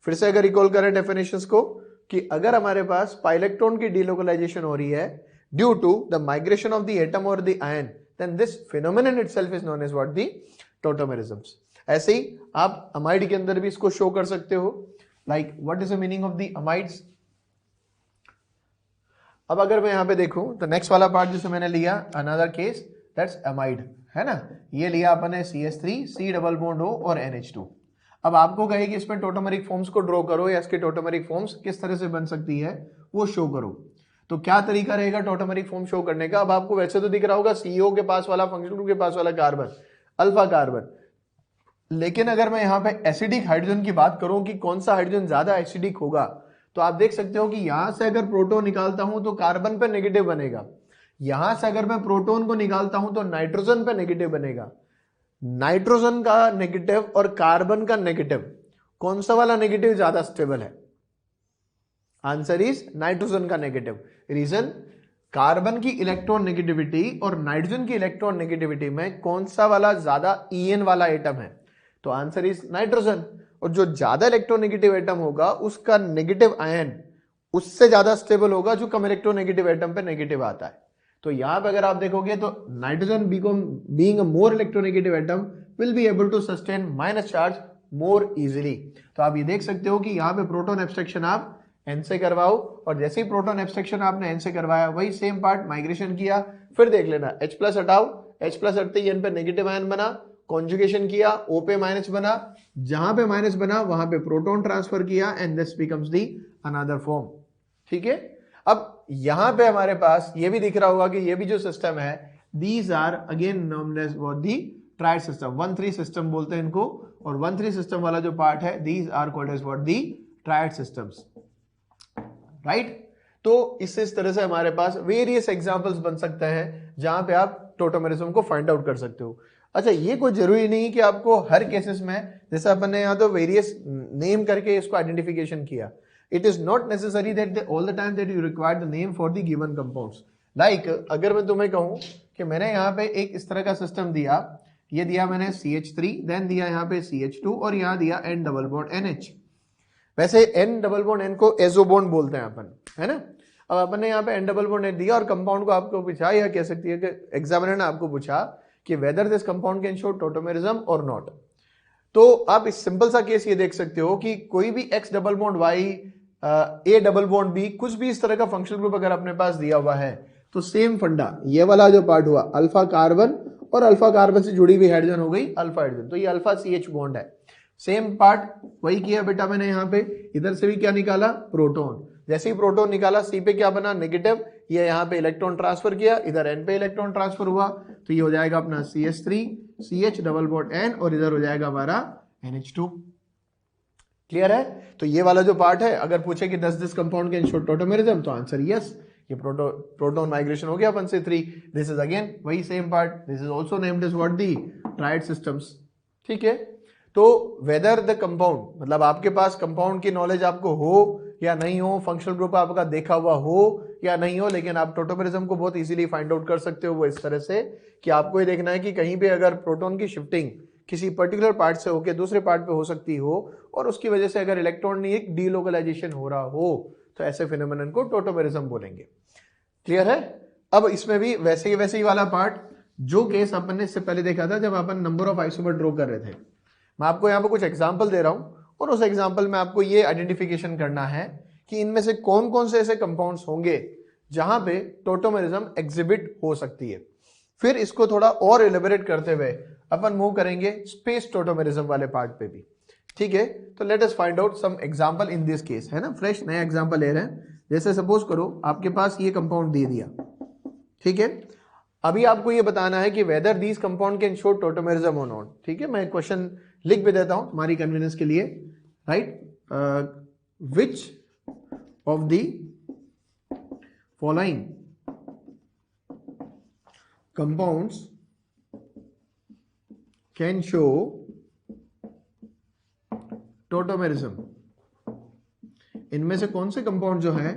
फिर से अगर रिकॉल करें डेफिनेशंस को, कि अगर हमारे पास पाइलेक्ट्रॉन की डीलोकलाइजेशन हो रही है due to the migration of the atom और the ion, then this phenomenon itself is known as what the tautomerisms. ऐसे ही आप अमाइड के अंदर भी इसको शो कर सकते हो, like what is the meaning of the amides. अब अगर मैं यहां पे देखूं तो नेक्स्ट वाला पार्ट जिसे मैंने लिया, अनदर केस दैट्स अमाइड, है ना, ये लिया अपन ने CH3 C double bond O और NH2। अब आपको कहे कि इसमें टोटोमेरिक फॉर्म्स को ड्रॉ करो या इसके टोटोमेरिक फॉर्म्स किस तरह से बन सकती है वो शो करो। तो क्या तरीका रहेगा टोटोमेरिक फॉर्म शो करने का? अब आपको वैसे तो दिख रहा होगा CO के पास वाला, फंक्शनल ग्रुप के पास वाला कार्बन, अल्फा कार्बन, लेकिन अगर मैं यहाँ पे एसिडिक हाइड्रोजन की बात करूं कि कौन सा हाइड्रोजन ज्यादा एसिडिक होगा, तो आप देख सकते हो कि यहां से अगर प्रोटॉन निकालता हूं तो कार्बन पे नेगेटिव बनेगा, यहां से अगर मैं प्रोटॉन को निकालता हूं तो नाइट्रोजन पे नेगेटिव बनेगा। नाइट्रोजन का नेगेटिव और कार्बन का नेगेटिव, कौन सा वाला नेगेटिव ज्यादा स्टेबल है? आंसर इज नाइट्रोजन का नेगेटिव। रीजन, कार्बन की इलेक्ट्रॉन नेगेटिविटी और नाइट्रोजन की इलेक्ट्रॉन नेगेटिविटी में कौन सा वाला ज्यादा EN वाला एटम है? तो आंसर इज नाइट्रोजन। और जो ज्यादा इलेक्ट्रोनेगेटिव एटम होगा उसका नेगेटिव आयन उससे ज्यादा स्टेबल होगा जो कम इलेक्ट्रोनेगेटिव एटम पे नेगेटिव आता है। तो यहां पे अगर आप देखोगे तो nitrogen being a more electronegative atom will be able to sustain minus charge more easily. तो आप ये देख सकते हो कि यहाँ पे प्रोटॉन एब्स्ट्रक्शन आप N से करवाओ, और जैसे ही प्रोटॉन एब्स्ट्रक्शन आपने N से करवाया वही सेम पार्ट माइग्रेशन किया, फिर देख लेना H प्लस हटाओ, H प्लस हटते ही N पे नेगेटिव आयन बना, कॉन्जुगेशन किया, O पे माइनस बना, जहां पे माइनस बना वहां पे प्रोटॉन ट्रांसफर किया and this becomes the another form. ठीक है, अब यहां पे हमारे पास ये भी दिख रहा होगा कि ये भी जो सिस्टम है, these are again known as what the triad system, 1-3 system बोलते हैं इनको, और 1-3 सिस्टम वाला जो पार्ट है these are called as what the triad systems, right. तो इस तरह से हमारे पास वेरियस एग्जांपल्स बन सकते हैं जहां पे आप टोटोमेरिज्म को फाइंड आउट कर सकते हो। अच्छा, ये कोई जरूरी नहीं कि आपको हर केसेस में, जैसे अपन ने यहाँ तो वेरियस नेम करके इसको आइडेंटिफिकेशन किया, it is not necessary that all the time that you require the name for the given compounds. Like अगर मैं तुम्हें कहूं कि मैंने यहाँ पे एक इस तरह का सिस्टम दिया, ये दिया मैंने CH3, देन दिया यहाँ पे CH2 और यहाँ दिया N डबल बॉन्ड NH। वैसे N डबल बॉन्ड N को एजो बॉन्ड बोलते हैं अपन, है ना। अब अपन ने यहाँ पे N डबल बॉन्ड N दिया और कंपाउंड को आपको पूछा, या कह सकती है कि एग्जामिनर ने आपको पूछा कि whether this compound can show tautomerism और नॉट। तो आप इस सिंपल सा केस ये देख सकते हो कि कोई भी X double bond Y, A double bond B, कुछ भी इस तरह का फंक्शनल ग्रुप अगर अपने पास दिया हुआ है तो सेम फंडा, ये वाला जो पार्ट हुआ अल्फा कार्बन और अल्फा कार्बन से जुड़ी हुई हाइड्रोजन हो गई अल्फा हाइड्रोजन, तो ये अल्फा CH बॉन्ड है। सेम पार्ट वही किया बेटा मैंने यहाँ पे, इधर से भी क्या निकाला? प्रोटॉन। जैसे ही प्रोटॉन निकाला C पे क्या बना? नेगेटिव। ये यहाँ पे इलेक्ट्रॉन ट्रांसफर किया, इधर N पे इलेक्ट्रॉन ट्रांसफर हुआ, तो ये हो जाएगा अपना CH3 CH double bond N और इधर हो जाएगा हमारा NH2। क्लियर है? तो ये वाला जो पार्ट है, अगर पूछे कि does this compound can show tautomerism, तो आंसर यस। ये प्रोटॉन माइग्रेशन हो गया अपन से 3, दिस इज अगेन वही same part, this is also named as what the triad systems. ठीक है, तो वेदर द कंपाउंड, मतलब आपके पास कंपाउंड की नॉलेज आपको हो या नहीं हो, फंक्शनल ग्रुप आपका देखा हुआ हो या नहीं हो, लेकिन आप टोटोमेरिज्म को बहुत इजीली फाइंड आउट कर सकते हो। वो इस तरह से कि आपको ये देखना है कि कहीं पे अगर प्रोटॉन की शिफ्टिंग किसी पर्टिकुलर पार्ट से होकर दूसरे पार्ट पे हो सकती हो और उसकी वजह से अगर इलेक्ट्रॉन एक डीलोकलाइजेशन हो रहा हो, तो ऐसे फिनोमेनन को टोटोमेरिज्म बोलेंगे। क्लियर है? अब इसमें भी वैसे ही वाला पार्ट, जो केस अपन ने इससे पहले देखा था जब अपन नंबर ऑफ आइसोमर ड्रॉ कर रहे थे, मैं आपको यहाँ पे कुछ एग्जाम्पल दे रहा हूं और उस एग्जाम्पल में आपको ये आइडेंटिफिकेशन करना है कि इनमें से कौन कौन से ऐसे कंपाउंड्स होंगे जहां पे टोटोमेरिज्म एग्जिबिट हो सकती है। फिर इसको थोड़ा और एलिबरेट करते हुए अपन मूव करेंगे स्पेस टोटोमेरिज्म वाले पार्ट पे भी। ठीक है, तो let us find out some example in this case, है ना। फ्रेश नया एग्जांपल ले रहे हैं। जैसे सपोज करो आपके पास ये कंपाउंड दे दिया, ठीक है। अभी आपको ये बताना है कि whether these compound can show tautomerism और नॉट। ठीक है, मैं क्वेश्चन लिख भी देता हूं तुम्हारी कन्वीनियंस के लिए, right. Which of the following compounds can show tautomerism, इनमें से कौन से कंपाउंड जो है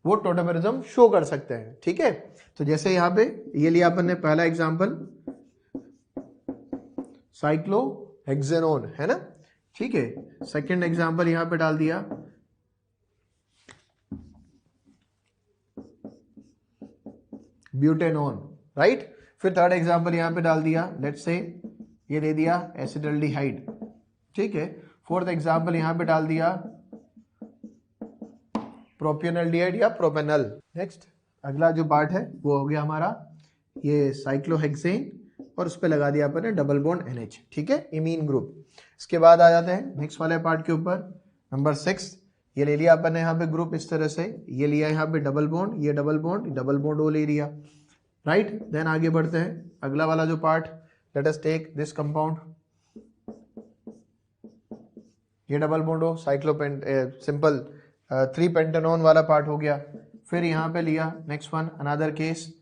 वो टोटोमेरिज्म शो कर सकते हैं। ठीक है, तो जैसे यहां पे ये लिया अपन ने पहला एग्जांपल साइक्लोहेक्सेनोन, है ना, ठीक है। सेकंड एग्जांपल यहां पे डाल दिया, ब्यूटेनोन, राइट। फिर थर्ड एग्जांपल यहां पे डाल दिया, लेट्स से ये दे दिया एसिडल्डिहाइड, ठीक है। फोर्थ एग्जांपल यहां पे डाल दिया प्रोपियोनल्डिहाइड या प्रोपेनल। नेक्स्ट अगला जो पार्ट है वो हो गया हमारा ये साइक्लोहेक्सेन, और उस पर लगा दिया अपन ने डबल बॉन्ड NH, ठीक है, इमीन ग्रुप। इसके बाद आ जाते हैं नेक्स्ट वाले पार्ट के ऊपर, नंबर 6। ये ले लिया अपन ने यहाँ पे ग्रुप इस तरह से, ये लिया यहाँ पे डबल बॉन्ड, ये डबल बॉन्ड ओ ले लिया, राइट। देन आगे बढ़ते हैं, अगला वाला जो part, let us take this compound, ये double bond O cyclopent simple 3 pentanone वाला पार्ट हो गया। फिर यहाँ पे लिया next one, another case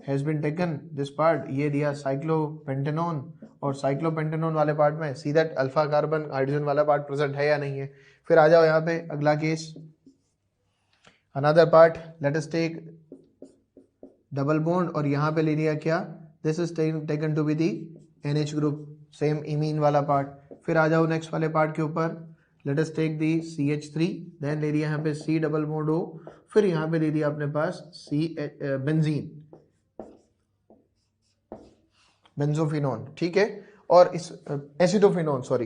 has been taken this part, ये दिया साइक्लोपेंटेनॉन, और साइक्लोपेंटेनॉन वाले पार्ट में see that alpha carbon hydrogen वाला पार्ट प्रेजेंट है या नहीं है। फिर आ जाओ यहाँ पे अगला case, another part, let us take double bond, और यहाँ पे ले लिया क्या, this is taken to be the NH group, same imine वाला पार्ट। फिर आ जाओ नेक्स्ट वाले पार्ट के ऊपर, let us take the CH3, then ले लिया यहाँ पे C डबल बॉन्ड O, फिर यहाँ पे ले लिया अपने पास बेंजीन, बेंजोफिनोन, ठीक है, और इस एसिडोफिनोन, सॉरी,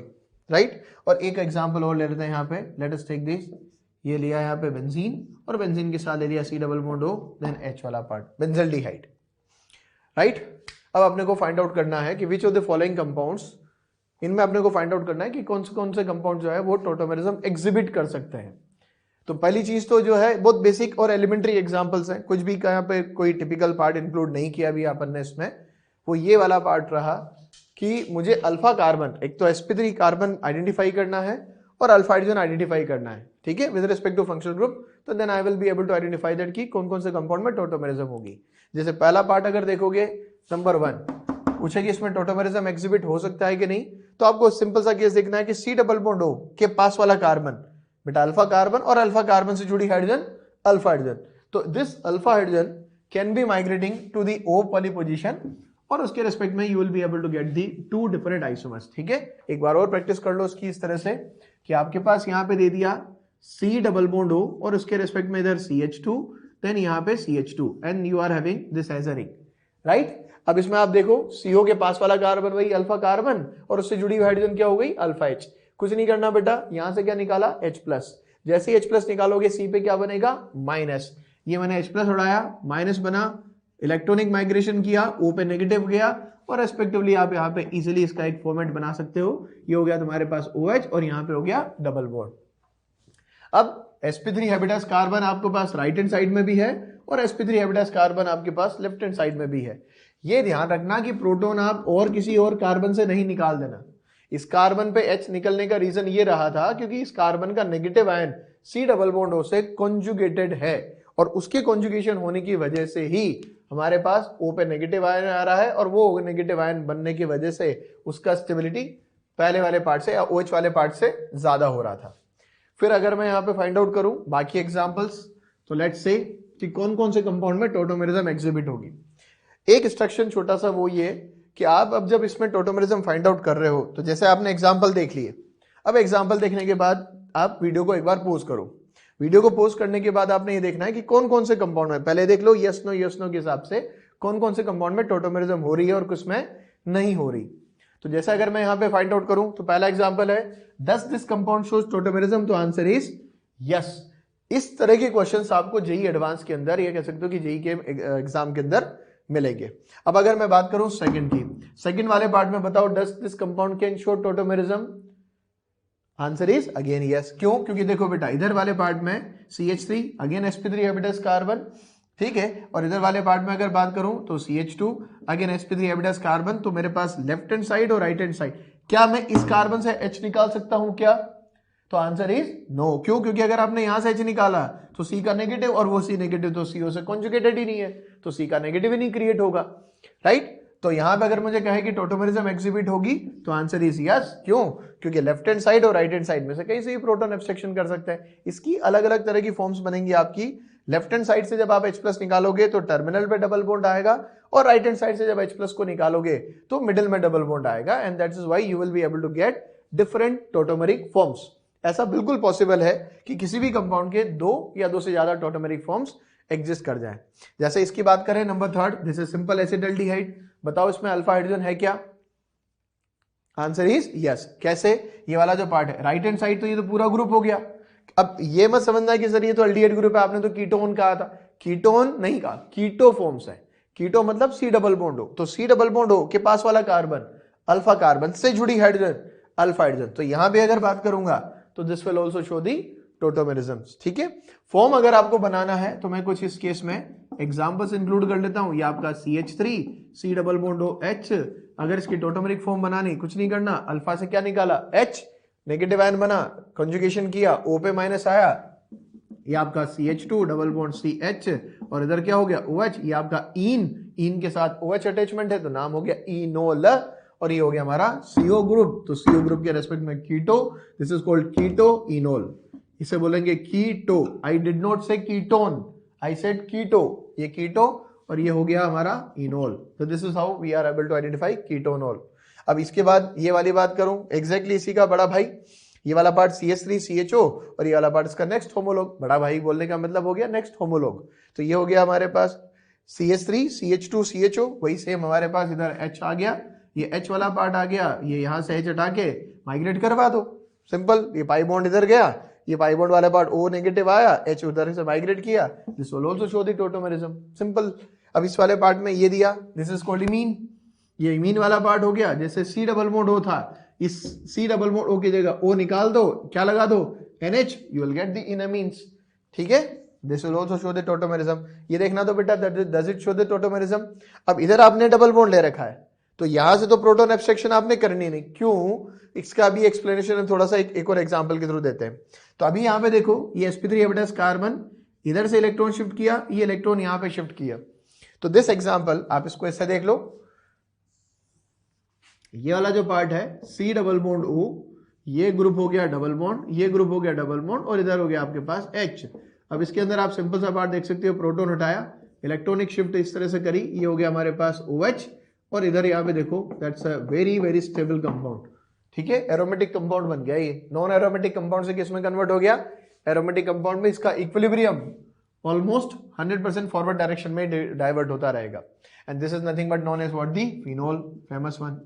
राइट। और एक एग्जांपल और ले लेते हैं यहाँ पे, लेट अस टेक दिस, ये लिया यहाँ पे बेंजीन, और बेंजीन के साथ ले लिया C double bond O, then H वाला पार्ट, बेंजल्डिहाइड, राइट। अब अपने को फाइंड आउट करना है कि which of the following compounds, इनमें अपने को फाइंड आउट करना है कि कौन से कंपाउंड जो है वो टोटोमेरिज्म एग्जिबिट कर सकते हैं। तो पहली चीज तो जो है बहुत बेसिक और एलिमेंट्री एग्जांपल्स हैं, कुछ भी यहाँ पे कोई टिपिकल पार्ट इंक्लूड नहीं किया भी अपन ने इसमें, वो ये वाला पार्ट रहा कि मुझे अल्फा कार्बन, एक तो sp3 कार्बन आइडेंटिफाई करना है और अल्फा हाइड्रोजन आइडेंटिफाई करना है, ठीक है, with respect to functional group. तो then I will be able to identify that कि कौन कौन से कंपाउंड में टोटोमेरिज्म होगी। जैसे पहला पार्ट अगर देखोगे, नंबर 1 पूछे कि इसमें टोटोमेरिज्म एग्जिबिट हो सकता है कि नहीं, तो आपको सिंपल सा केस देखना है कि C डबल बॉन्ड O के पास वाला कार्बन बेटा अल्फा कार्बन, और अल्फा कार्बन से जुड़ी हाइड्रोजन अल्फा हाइड्रोजन, तो this alpha hydrogen can be migrating to the O वाली पोजीशन, और उसके रेस्पेक्ट में you will be able to get the 2 different isomers, ठीक है। एक बार और प्रैक्टिस कर लो उसकी इस तरह से कि आपके पास यहाँ पे दे दिया C डबल बॉन्ड O, और उसके रेस्पेक्ट में इधर CH2, देन यहाँ पे CH2, and you are having this as a ring, right. अब इसमें आप देखो CO के पास वाला कार्बन वही अल्फा कार्बन, और उससे जुड़ी हुई हाइड्रोजन क्या हो गई, अल्फा H। कुछ नहीं करना बेटा, यहां से क्या निकाला, H+, जैसे ही H+ निकालोगे C पे क्या बनेगा, माइनस, ये मैंने H+ उड़ाया, माइनस बना, इलेक्ट्रॉनिक माइग्रेशन किया, O पे नेगेटिव गया, और रेस्पेक्टिवली आप यहाँ पे इजिली इसका एक फॉर्मेट बना सकते हो। ये हो गया तुम्हारे पास OH, और यहाँ पे हो गया डबल बॉन्ड। अब sp3 हैबिटस कार्बन आपके पास राइट हैंड साइड में भी है, और sp3 हैबिटस कार्बन आपके पास लेफ्ट हैंड साइड में भी है। ये ध्यान रखना कि प्रोटॉन आप और किसी और कार्बन से नहीं निकाल देना। इस कार्बन पे H निकलने का रीजन ये रहा था क्योंकि इस कार्बन का negative ion C double bond O से कॉन्जुगेटेड है, और उसके कॉन्जुगेशन होने की वजह से ही हमारे पास O पे नेगेटिव आयन आ रहा है, और वो नेगेटिव आयन बनने की वजह से उसका स्टेबिलिटी पहले वाले पार्ट से या OH वाले पार्ट से ज्यादा हो रहा था। फिर अगर मैं यहाँ पे फाइंड आउट करूं बाकी एग्जांपल्स, तो लेट्स से कि कौन कौन से कंपाउंड में टोटोमेरिज्म एग्जिबिट होगी। एक इंस्ट्रक्शन छोटा सा वो ये कि आप अब जब इसमें टोटोमेरिज्म फाइंड आउट कर रहे हो, तो जैसे आपने एग्जांपल देख लिए, अब एग्जांपल देखने के बाद आप वीडियो को एक बार पॉज करो। वीडियो को पॉज करने के बाद आपने ये देखना है कि कौन कौन से कंपाउंड में, पहले देख लो यस नो के हिसाब से कौन कौन से कंपाउंड में टोटोमेरिज्म हो रही है और किस में नहीं हो रही। तो जैसे अगर मैं यहाँ पे फाइंड आउट करूं, तो पहला एग्जांपल है does this compound shows tautomerism, तो आंसर इज यस। इस तरह के क्वेश्चंस आपको जेईई एडवांस के अंदर, ये कह सकते हो कि जेईई के एग्जाम के अंदर मिलेंगे। अब अगर मैं बात करूं सेकंड की, सेकंड वाले पार्ट में बताओ does this compound can show tautomerism, answer is again yes. क्यों? क्योंकि देखो बेटा इधर वाले पार्ट में CH3 again sp3 habits carbon, ठीक है, और इधर वाले पार्ट में अगर बात करूं तो CH2 again sp3 habits carbon. तो मेरे पास लेफ्ट हैंड साइड और राइट हैंड साइड, क्या मैं इस कार्बन से H निकाल सकता हूं क्या? तो आंसर इज नो। क्यों? क्योंकि अगर आपने यहां से H निकाला तो C का नेगेटिव, और वो C नेगेटिव तो CO से कॉन्जुगेटेड ही नहीं है, तो C का नेगेटिव ही नहीं क्रिएट होगा, राइट। तो यहां पे अगर मुझे कहे कि टोटोमेरिज्म एग्जिबिट होगी तो आंसर इज यस। क्यों? क्योंकि लेफ्ट हैंड साइड और राइट हैंड साइड में से कहीं से भी प्रोटॉन एब्स्ट्रैक्शन कर सकते हैं। इसकी अलग अलग तरह की फॉर्म्स बनेंगी आपकी। लेफ्ट हैंड साइड से जब आप H+ निकालोगे तो टर्मिनल पे डबल बॉन्ड आएगा, और राइट हैंड साइड से जब H+ को निकालोगे तो मिडिल में डबल बॉन्ड आएगा, and that is why you will be able to get different tautomeric forms. ऐसा बिल्कुल पॉसिबल है कि किसी भी कंपाउंड के दो या दो से ज्यादा टोटोमेरिक फॉर्म्स एग्जिस्ट कर जाए। जैसे इसकी बात करें नंबर 3, दिस इज सिंपल एसिडल्डिहाइड। बताओ इसमें अल्फा हाइड्रोजन है क्या? Answer is yes. कैसे? ये वाला जो पार्ट है राइट हैंड साइड, तो ये तो पूरा ग्रुप हो गया। अब ये मत समझना कि सर ये तो अल्डिहाइड ग्रुप है, आपने तो कीटोन कहा था। कीटोन नहीं कहा, कीटो फॉर्म्स है। कीटो मतलब सी डबल बॉन्ड हो, तो सी डबल बॉन्ड हो के पास वाला कार्बन अल्फा कार्बन से जुड़ी हाइड्रोजन अल्फा हाइड्रोजन। तो यहां भी अगर बात करूंगा तो दिस विल आल्सो शो दी टोटोमेरिज्म्स। ठीक है, फॉर्म अगर आपको बनाना है तो मैं कुछ इस केस में एग्जांपल्स इंक्लूड कर लेता हूं। ये आपका CH3 सी डबल बॉन्ड हो H। अगर इसकी टोटोमेरिक फॉर्म बनानी, कुछ नहीं करना, अल्फा से क्या निकाला H, नेगेटिव आयन बना, कंजुगेशन किया, O पे माइनस आया, ये आपका CH2 डबल बॉन्ड CH, और इधर क्या हो गया OH। ये आपका इन के साथ OH अटैचमेंट है तो नाम हो गया इनोल, और ये हो गया हमारा CO ग्रुप। तो CO ग्रुप के रेस्पेक्ट में keto, this is called keto enol. इसे बोलेंगे keto. I did not say ketone, I said keto. ये कीटो और ये हो गया हमारा इनोल। तो this is how we are able to identify keto enol. अब इसके बाद ये वाली बात करूं, एग्जैक्टली इसी का बड़ा भाई, ये वाला पार्ट CH3 CHO, और ये वाला पार्ट इसका नेक्स्ट होमोलॉग। बड़ा भाई बोलने का मतलब हो गया नेक्स्ट होमोलॉग। तो ये हो गया हमारे पास CH3 CH2 CHO, वही सेम हमारे पास इधर H आ गया, ये H वाला पार्ट आ गया, ये यहां से H हटा के माइग्रेट करवा दो, सिंपल। ये पाई बॉन्ड इधर गया, ये पाई बॉन्ड वाला पार्ट O नेगेटिव आया, H उधर से माइग्रेट किया, this will also show the tautomerism, simple. अब इस वाले पार्ट में ये दिया, दिस इज कॉल्ड इमीन। ये इमीन वाला पार्ट हो गया। जैसे C डबल बॉन्ड O था, इस C डबल बॉन्ड O की जगह O निकाल दो, क्या लगा दो NH, you will get the enamines. ठीक है, this will also show the tautomerism. ये देखना तो बेटा, does it show the tautomerism. अब इधर आपने डबल बॉन्ड ले रखा है, तो यहां से तो प्रोटॉन एब्स्ट्रैक्शन आपने करनी नहीं। क्यों? इसका भी एक्सप्लेनेशन हम थोड़ा सा एक और एग्जांपल के थ्रू देते हैं। तो अभी यहां पे देखो, ये sp3 कार्बन इधर से इलेक्ट्रॉन शिफ्ट किया, ये इलेक्ट्रॉन यहां पे शिफ्ट किया। तो दिस एग्जांपल आप इसको ऐसे देख लो, ये वाला जो पार्ट है C डबल बॉन्ड O, ये ग्रुप हो गया डबल बॉन्ड, ये ग्रुप हो गया डबल बॉन्ड, और इधर हो गया आपके पास H। अब इसके अंदर आप सिंपल सा पार्ट देख सकते हो, प्रोटॉन हटाया, इलेक्ट्रॉनिक शिफ्ट इस तरह से करी, ये हो गया हमारे पास OH, और इधर यहाँ पे देखो that's a very very stable compound. ठीक है, एरोमेटिक कंपाउंड बन गया। ये नॉन एरोमेटिक कंपाउंड से किसमें कन्वर्ट हो गया? एरोमेटिक कंपाउंड में। इसका इक्विलिब्रियम ऑलमोस्ट 100% फॉरवर्ड डायरेक्शन में डाइवर्ट होता रहेगा, and this is nothing but known as what the phenol, famous one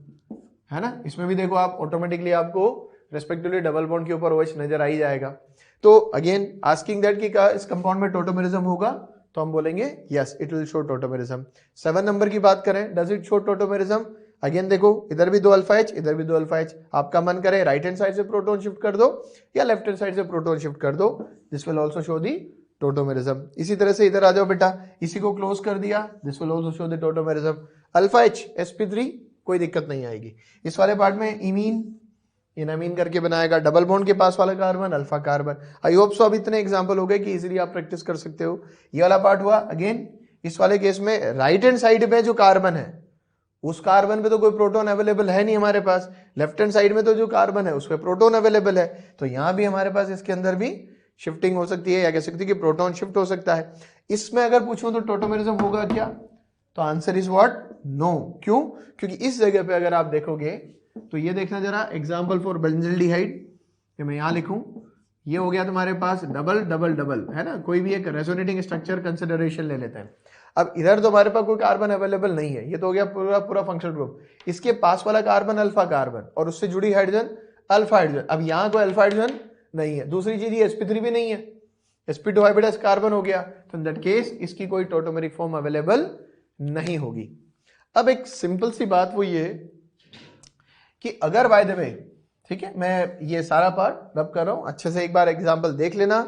है ना। इसमें भी देखो आप ऑटोमेटिकली आपको रेस्पेक्टिवली डबल बॉन्ड के ऊपर OH नजर आ ही जाएगा। तो अगेन आस्किंग दैट कि इस कंपाउंड में टोटोमेरिज्म होगा, तो हम बोलेंगे yes it will show tautomerism. 7 number की बात करें, does it show tautomerism. Again देखो, इधर भी 2 अल्फा H, इधर भी 2 अल्फा H। आपका मन करे राइट हैंड साइड से प्रोटॉन शिफ्ट कर दो या लेफ्ट हैंड साइड से प्रोटॉन शिफ्ट कर दो, this will also show the tautomerism. इसी तरह से इधर आ जाओ बेटा, इसी को क्लोज कर दिया, this will also show the tautomerism. Alpha H sp3 कोई दिक्कत नहीं आएगी। इस वाले पार्ट में इमीन, इनामीन करके बनाएगा, डबल बॉन्ड के पास वाला कार्बन अल्फा कार्बन। आई होप सो अब इतने एग्जांपल हो गए कि इजीली आप प्रैक्टिस कर सकते हो। ये वाला पार्ट हुआ। अगेन इस वाले केस में राइट हैंड साइड पे जो कार्बन है, उस कार्बन पे तो कोई प्रोटॉन अवेलेबल है नहीं हमारे पास, लेफ्ट हैंड साइड में तो जो कार्बन है उस पे प्रोटॉन अवेलेबल है। तो यहां भी हमारे पास इसके अंदर भी शिफ्टिंग हो सकती है, या कह सकते हैं कि प्रोटॉन शिफ्ट हो सकता है। इसमें अगर पूछूं तो टोटोमेरिज्म होगा क्या, तो आंसर इज व्हाट, नो। क्यों? क्योंकि इस जगह पे अगर आप देखोगे तो ये देखना जरा, एग्जांपल फॉर बेंजील्डिहाइड, ये मैं यहां लिखूं, ये हो गया तुम्हारे पास डबल डबल डबल, है ना। कोई भी एक रेजोनेटिंग स्ट्रक्चर कंसिडरेशन ले लेते हैं। अब इधर तो हमारे पास कोई कार्बन अवेलेबल नहीं है, ये तो हो गया पूरा पूरा फंक्शनल ग्रुप। इसके पास वाला कार्बन अल्फा कार्बन और उससे जुड़ी हाइड्रोजन अल्फा हाइड्रोजन। अब यहां कोई अल्फा हाइड्रोजन नहीं है। दूसरी चीज ये sp3 भी नहीं है, sp2 हाइब्रिडाइज्ड कार्बन हो गया, तो इन दैट केस इसकी कोई टोटोमेरिक फॉर्म अवेलेबल नहीं होगी। अब एक सिंपल सी बात वो ये कि अगर बाय द वे, ठीक है, मैं ये सारा पार्ट रब कर रहा हूं, अच्छे से एक बार एग्जांपल देख लेना,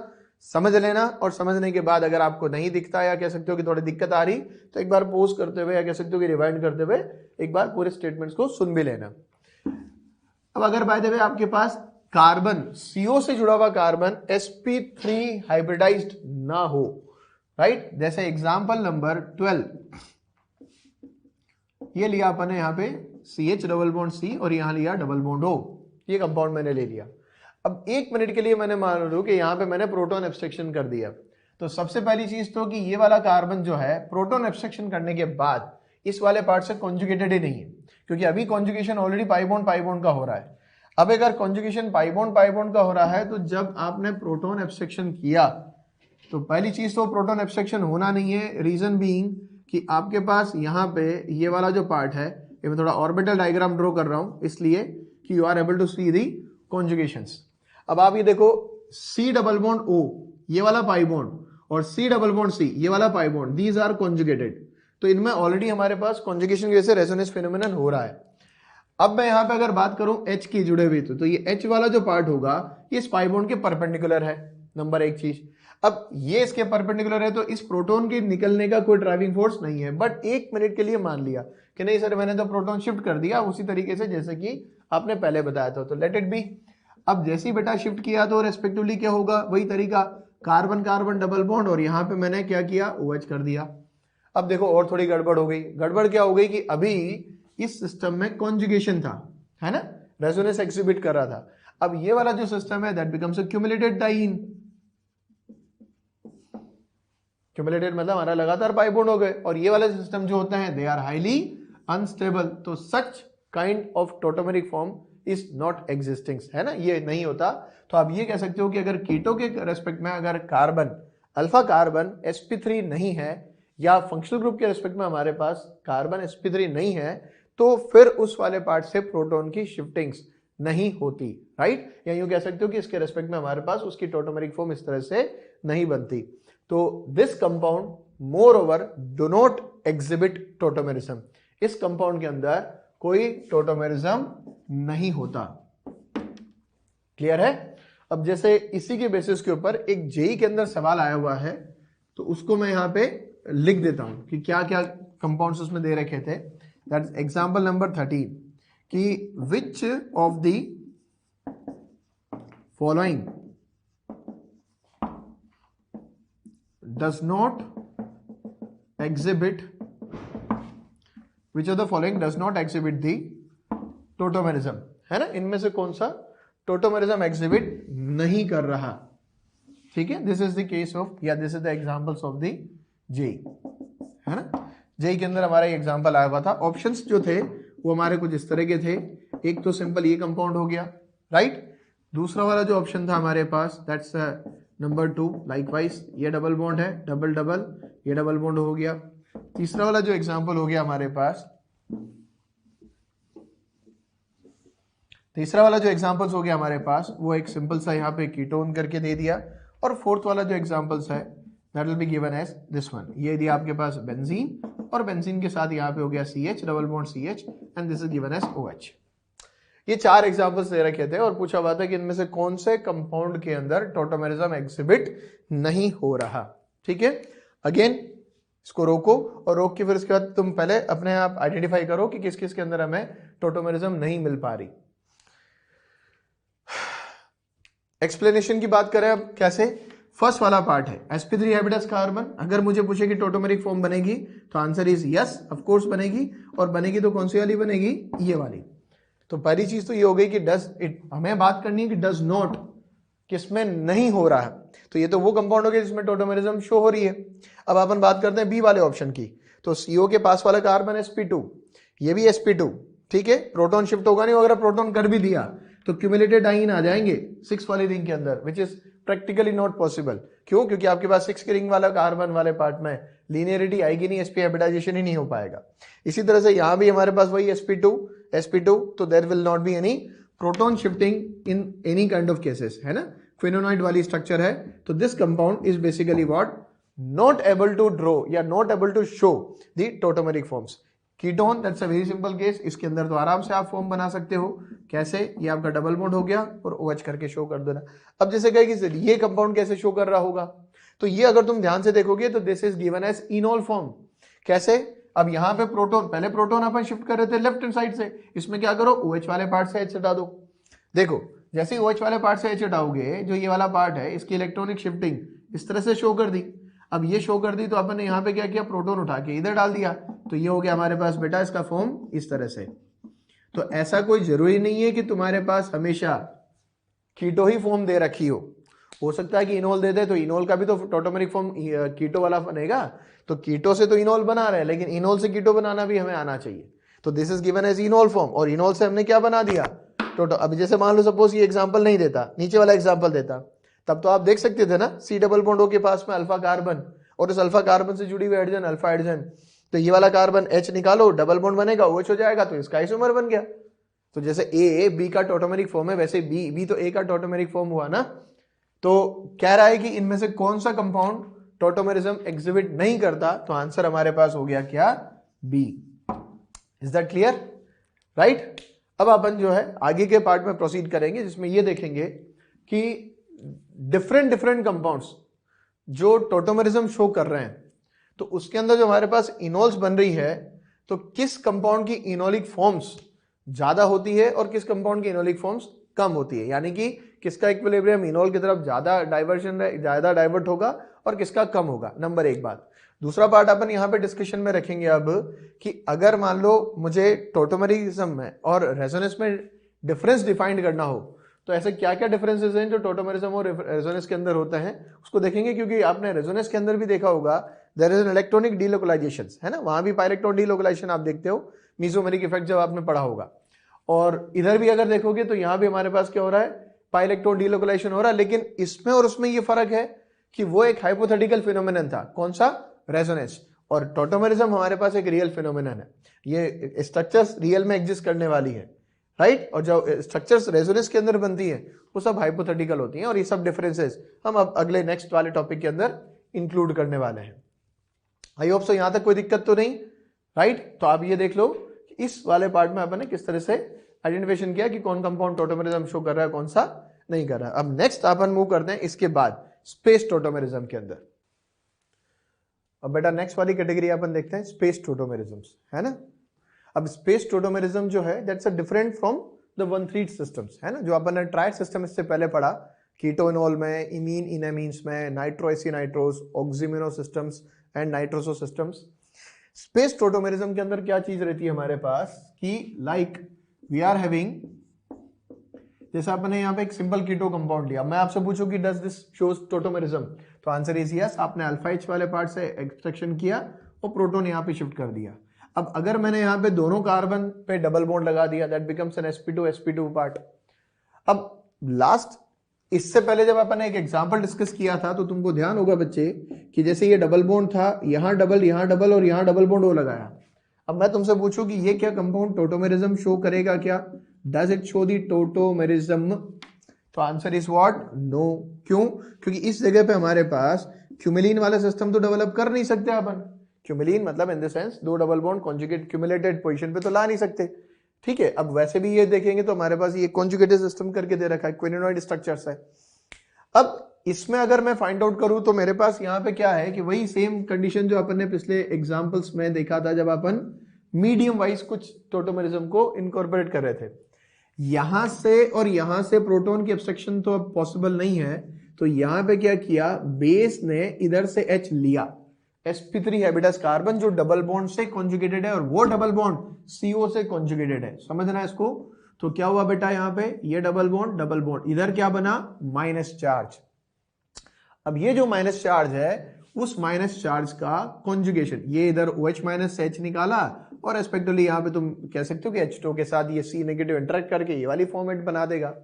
समझ लेना, और समझने के बाद अगर आपको नहीं दिखता या कह सकते हो कि थोड़ी दिक्कत आ रही, तो एक बार पॉज करते हुए या कह सकते हो कि रिवाइंड करते हुए एक बार पूरे स्टेटमेंट्स को सुन भी लेना। अब अगर बाय द वे आपके पास कार्बन CO से जुड़ा हुआ कार्बन sp3 हाइब्रिडाइज्ड ना हो, राइट, जैसे एग्जांपल नंबर 12, ये लिया अपन ने यहाँ पे CH डबल बॉन्ड C और यहाँ लिया डबल बॉन्ड O, ये कंपाउंड मैंने ले लिया। अब 1 मिनट के लिए मैंने मान लो कि यहाँ पे मैंने प्रोटॉन एब्स्ट्रैक्शन कर दिया। तो सबसे पहली चीज तो कि ये वाला कार्बन जो है प्रोटॉन एब्स्ट्रैक्शन करने के बाद इस वाले पार्ट से कॉन्जुगेटेड ही नहीं है, क्योंकि अभी कॉन्जुगेशन ऑलरेडी पाई बॉन्ड का हो रहा है। अब अगर कॉन्जुगेशन पाई बॉन्ड का हो रहा है तो जब आपने प्रोटॉन एब्स्ट्रैक्शन किया तो पहली चीज तो प्रोटॉन एब्स्ट्रैक्शन होना नहीं है, रीजन बीइंग कि आपके पास यहाँ पे ये वाला जो पार्ट है, ये मैं थोड़ा ऑर्बिटल डायग्राम ड्रॉ कर रहा हूं इसलिए कि you are able to see दी कॉन्जुगेशंस। अब आप ये देखो C डबल बॉन्ड O ये वाला पाई बॉन्ड और C डबल बॉन्ड C ये वाला pi bond, these are conjugated. तो इनमें ऑलरेडी हमारे पास कॉन्जुगेशन की वजह से रेजोनेंस फिनोमेनन हो रहा है। अब मैं यहाँ पे अगर बात करूं H की जुड़े हुई तो ये H वाला जो पार्ट होगा ये इस पाई बॉन्ड के परपेंडिकुलर है, नंबर 1 चीज। अब ये इसके परपेंडिकुलर है तो इस प्रोटॉन के निकलने का कोई ड्राइविंग फोर्स नहीं है, बट 1 मिनट के लिए मान लिया कि नहीं सर मैंने तो प्रोटॉन शिफ्ट कर दिया उसी तरीके से जैसे कि आपने पहले बताया था, तो लेट इट बी। अब जैसे ही बेटा शिफ्ट किया तो रेस्पेक्टिवली क्या होगा, वही तरीका, कार्बन कार्बन डबल बॉन्ड और यहाँ पे मैंने क्या किया, OH कर दिया। अब देखो और थोड़ी गड़बड़ हो गई। गड़बड़ क्या हो गई कि अभी इस सिस्टम में कॉन्जुगेशन था, है ना, रेजोनेंस एक्सिबिट कर रहा था। अब ये वाला जो सिस्टम है that becomes a cumulated diene. Cumulated मतलब हमारा लगातार पाई बॉन्ड हो गए, और ये वाले सिस्टम जो होते हैं दे आर हाईली अनस्टेबल। तो such kind of tautomeric form is not existing, है ना, ये नहीं होता। तो आप ये कह सकते हो कि अगर कीटो के रेस्पेक्ट में अगर कार्बन अल्फा कार्बन sp3 नहीं है या फंक्शनल ग्रुप के रेस्पेक्ट में हमारे पास कार्बन sp3 नहीं है तो फिर उस वाले पार्ट से प्रोटॉन की शिफ्टिंग्स नहीं होती, राइट। या यूं कह सकते हो कि इसके रेस्पेक्ट में हमारे पास उसकी टोटोमेरिक फॉर्म इस तरह से नहीं बनती। तो this compound more over do not exhibit tautomerism. इस कंपाउंड के अंदर कोई टोटोमेरिज्म नहीं होता। क्लियर है। अब जैसे इसी के बेसिस के ऊपर एक जेई के अंदर सवाल आया हुआ है तो उसको मैं यहां पे लिख देता हूं कि क्या क्या कंपाउंड्स उसमें दे रखे थे। दैट इज एग्जांपल नंबर 13 कि which of the following does not exhibit which of the following does not exhibit the tautomerism, है ना, इनमें से कौन सा टोटोमेरिज्म एग्जिबिट नहीं कर रहा। ठीक है, this is the case of या this is the examples of the जेई, है ना। जेई के अंदर हमारा एग्जांपल आया हुआ था। ऑप्शंस जो थे वो हमारे कुछ इस तरह के थे। एक तो सिंपल ये कंपाउंड हो गया, राइट। दूसरा वाला जो ऑप्शन था हमारे पास दैट्स नंबर 2, लाइकवाइज ये डबल बॉन्ड है, डबल डबल ये डबल बॉन्ड हो गया। तीसरा वाला जो एग्जांपल हो गया हमारे पास, तीसरा वाला जो एग्जांपल्स हो गया हमारे पास वो एक सिंपल सा यहाँ पे कीटोन करके दे दिया। और फोर्थ वाला जो एग्जांपल्स है that will be given as this one, ये दिया आपके पास बेंजीन और बेंजीन के साथ यहाँ पे हो गया CH double bond CH and this is given as OH। ये 4 एग्जांपल्स दे रखे थे और पूछा हुआ था कि इनमें से कौन से कंपाउंड के अंदर टोटोमेरिज्म एग्जिबिट नहीं हो रहा। ठीक है, अगेन इसको रोको और रोक के फिर उसके बाद तुम पहले अपने आप आइडेंटिफाई करो कि किस किस के अंदर हमें टोटोमेरिज्म नहीं मिल पा रही। एक्सप्लेनेशन की बात करें अब कैसे। फर्स्ट वाला पार्ट है sp3 हैबिटस कार्बन। अगर मुझे पूछे कि टोटोमेरिक फॉर्म बनेगी तो answer is yes, of course बनेगी। और बनेगी तो कौन सी वाली बनेगी, ये वाली। तो पहली चीज तो ये हो गई कि डज इट, हमें बात करनी है कि डज नॉट किसमें नहीं हो रहा है। तो ये तो वो कंपाउंड हो गया जिसमें टोटोमेरिज्म शो हो रही है। अब अपन बात करते हैं बी वाले ऑप्शन की। तो CO के पास वाला कार्बन sp2, ये भी sp2, ठीक है, प्रोटॉन शिफ्ट होगा नहीं। अगर प्रोटॉन कर भी दिया तो क्यूमुलेटेड डाइन आ जाएंगे 6 वाली रिंग के अंदर, which is practically not possible. क्यों, क्योंकि आपके पास 6 की रिंग वाला कार्बन वाले पार्ट में लीनियरिटी आएगी नहीं, sp हाइब्रिडाइजेशन ही नहीं हो पाएगा। इसी तरह से यहां भी हमारे पास वही sp2, तो there will not be any proton shifting in any kind of cases, है ना। क्विनोनॉइड वाली स्ट्रक्चर है। तो this compound is basically what, not able to draw या not able to show the tautomeric forms. Ketone that's a very simple case, इसके अंदर तो आराम से आप फॉर्म बना सकते हो। कैसे, ये आपका डबल बॉन्ड हो गया और OH करके शो कर देना। अब जैसे कहे कि सर ये कंपाउंड कैसे शो कर रहा होगा, तो ये अगर तुम ध्यान से देखोगे तो this is given as enol form. कैसे, अब यहां पे प्रोटॉन, पहले प्रोटॉन अपन शिफ्ट कर रहे थे लेफ्ट हैंड साइड से, इसमें क्या करो OH वाले पार्ट से H हटा दो। देखो जैसे ही OH वाले पार्ट से H हटाओगे, जो ये वाला पार्ट है इसकी इलेक्ट्रॉनिक शिफ्टिंग इस तरह से शो कर दी। अब ये शो कर दी तो अपन ने यहाँ पे क्या किया, प्रोटॉन उठा के इधर डाल दिया, तो ये हो गया हमारे पास बेटा इसका फॉर्म इस तरह से। तो ऐसा कोई जरूरी नहीं है कि तुम्हारे पास हमेशा कीटो ही फॉर्म दे रखी हो सकता है कि इनोल दे दे तो इनोल का भी तो टोटोमेरिक फॉर्म कीटो वाला बनेगा। तो कीटो से तो इनोल बना रहे हैं, लेकिन इनोल से कीटो बनाना भी हमें आना चाहिए। तो this is given as enol form, और इनोल से हमने क्या बना दिया, टोटो। अब जैसे मान लो सपोज ये एग्जांपल नहीं देता, नीचे वाला एग्जांपल देता, तब तो आप देख सकते थे ना, सी डबल बॉन्ड O के पास में अल्फा कार्बन, और इस अल्फा कार्बन से जुड़ी हुई हाइड्रोजन अल्फा हाइड्रोजन, तो ये वाला कार्बन H निकालो, डबल बॉन्ड बनेगा, OH हो जाएगा, तो इसका आइसोमर बन गया। तो जैसे A B का टोटोमेरिक फॉर्म है, वैसे B तो A का टोटोमेरिक फॉर्म हुआ ना। तो कह रहा है कि इनमें से कौन सा कंपाउंड टोटोमेरिज्म एग्जिबिट नहीं करता, तो आंसर हमारे पास हो गया क्या, B। Is that clear, right. अब अपन जो है आगे के पार्ट में प्रोसीड करेंगे, जिसमें ये देखेंगे कि डिफरेंट कंपाउंड्स जो टोटोमेरिज्म शो कर रहे हैं, तो उसके अंदर जो हमारे पास इनोल्स बन रही है, तो किस कंपाउंड की इनोलिक फॉर्म्स ज्यादा होती है और किस कंपाउंड की इनोलिक फॉर्म्स कम होती है, यानी कि किसका इक्विलिब्रियम इनोल की तरफ ज्यादा डाइवर्ट होगा और किसका कम होगा, नंबर एक बात। दूसरा पार्ट अपन यहां पे डिस्कशन में रखेंगे अब, कि अगर मान लो मुझे टोटोमेरिज्म में और रेजोनेंस में डिफरेंस डिफाइंड करना हो, तो ऐसे क्या क्या डिफरेंसेस हैं जो टोटोमेरिज्म और रेजोनेंस के अंदर होते हैं, उसको देखेंगे। क्योंकि आपने रेजोनेंस के अंदर भी देखा होगा, there is an electronic delocalization, है ना, वहां भी पाइलेक्ट्रॉन डीलोकलाइजेशन आप देखते हो, मीसोमेरिक इफेक्ट जब आपने पढ़ा होगा। और इधर भी अगर देखोगे तो यहां भी हमारे पास क्या हो रहा है, पाइलेक्ट्रॉन डीलोकलाइजेशन हो रहा है, लेकिन इसमें और उसमें ये फर्क है कि वो एक हाइपोथेटिकल फिनोमिनन था, कौन सा, रेजोनेंस, और टोटोमेरिज्म हमारे पास एक रियल फिनोमिनन है, ये स्ट्रक्चर्स रियल में एग्जिस्ट करने वाली है, राइट। और जो स्ट्रक्चर्स रेजोनेंस के अंदर बनती है वो सब हाइपोथेटिकल होती हैं, और ये सब डिफरेंसेस हम अब अगले नेक्स्ट वाले टॉपिक के अंदर इंक्लूड करने वाले हैं। आई होप सो यहां तक कोई दिक्कत तो नहीं, राइट। तो आप ये देख लो इस वाले पार्ट में अपन ने किस तरह से आइडेंटिफिकेशन किया कि कौन कंपाउंड टोटोमेरिज्म शो कर रहा है, कौन सा नहीं कर रहा है। अब नेक्स्ट अपन मूव करते हैं इसके बाद स्पेस टोटोमेरिज्म के अंदर। अब बेटा नेक्स्ट वाली कैटेगरी अपन देखते हैं स्पेस टोटोमेरिज्म्स, है ना। अब स्पेस टोटोमेरिज्म जो है that's a different from the 1,3 systems, है ना, जो अपन ने ट्राइड सिस्टम इससे पहले पढ़ा, कीटोइनोल में, इमीन इनएमीन्स में, nitro aci nitros, oximino systems and nitroso systems. Space tautomerism के अंदर क्या चीज रहती है हमारे पास, कि लाइक वी आर हैविंग, जैसे आपने यहाँ पे एक सिंपल कीटो कंपाउंड लिया, मैं आपसे पूछूं कि डज दिस शोज टोटोमेरिज्म, तो आंसर इज यस। आपने अल्फा H वाले पार्ट से एक्सट्रैक्शन किया और प्रोटॉन यहाँ पे शिफ्ट कर दिया। अब अगर मैंने यहाँ पे दोनों कार्बन पे डबल बॉन्ड लगा दिया, that becomes N sp2 part. अब लास्ट, इससे पहले जब अपन ने एक एग्जांपल डिस्कस किया था, तो तुमको ध्यान होगा बच्चे कि जैसे ये डबल बॉन्ड था, यहां डबल और यहां डबल बॉन्ड वो लगाया। अब मैं तुमसे पूछूं कि ये क्या कंपाउंड टोटोमेरिज्म शो करेगा क्या, does it show the tautomerism, तो आंसर इज व्हाट, नो। क्यों, क्योंकि इस जगह पे हमारे पास क्यूमिलीन वाला सिस्टम तो डेवलप कर नहीं सकते अपन। क्यूमिलीन मतलब इन द सेंस दो double bond conjugate cumulated position पे तो ला नहीं सकते, ठीक है। अब वैसे भी ये देखेंगे तो हमारे पास ये कॉन्जुगेटेड सिस्टम करके दे रखा है, क्विनोइड स्ट्रक्चर्स है। अब इसमें अगर मैं फाइंड आउट करूं तो मेरे पास यहाँ पे क्या है कि वही सेम कंडीशन जो अपन ने पिछले एग्जांपल्स में देखा था, जब अपन मीडियम वाइज कुछ टोटोमेरिज्म को इनकॉर्पोरेट कर रहे थे। यहां से और यहां से प्रोटॉन की एब्स्ट्रक्शन तो अब पॉसिबल नहीं है, तो यहां पे क्या किया, बेस ने इधर से H लिया, sp3 हैबिटस कार्बन जो डबल बॉन्ड से कॉन्जुगेटेड है, और वो डबल बॉन्ड CO से कॉन्जुगेटेड है, समझना इसको। तो क्या हुआ बेटा, यहां पे ये डबल बॉन्ड, इधर क्या बना, माइनस चार्ज। अब ये जो माइनस चार्ज है, उस माइनस चार्ज का कॉन्जुगेशन, ये इधर OH माइनस H निकाला, और रेस्पेक्टिवली यहां पे तुम कह सकते हो कि H2 के साथ ये C नेगेटिव इंटरेक्ट करके ये वाली फॉर्मेट बना देगा।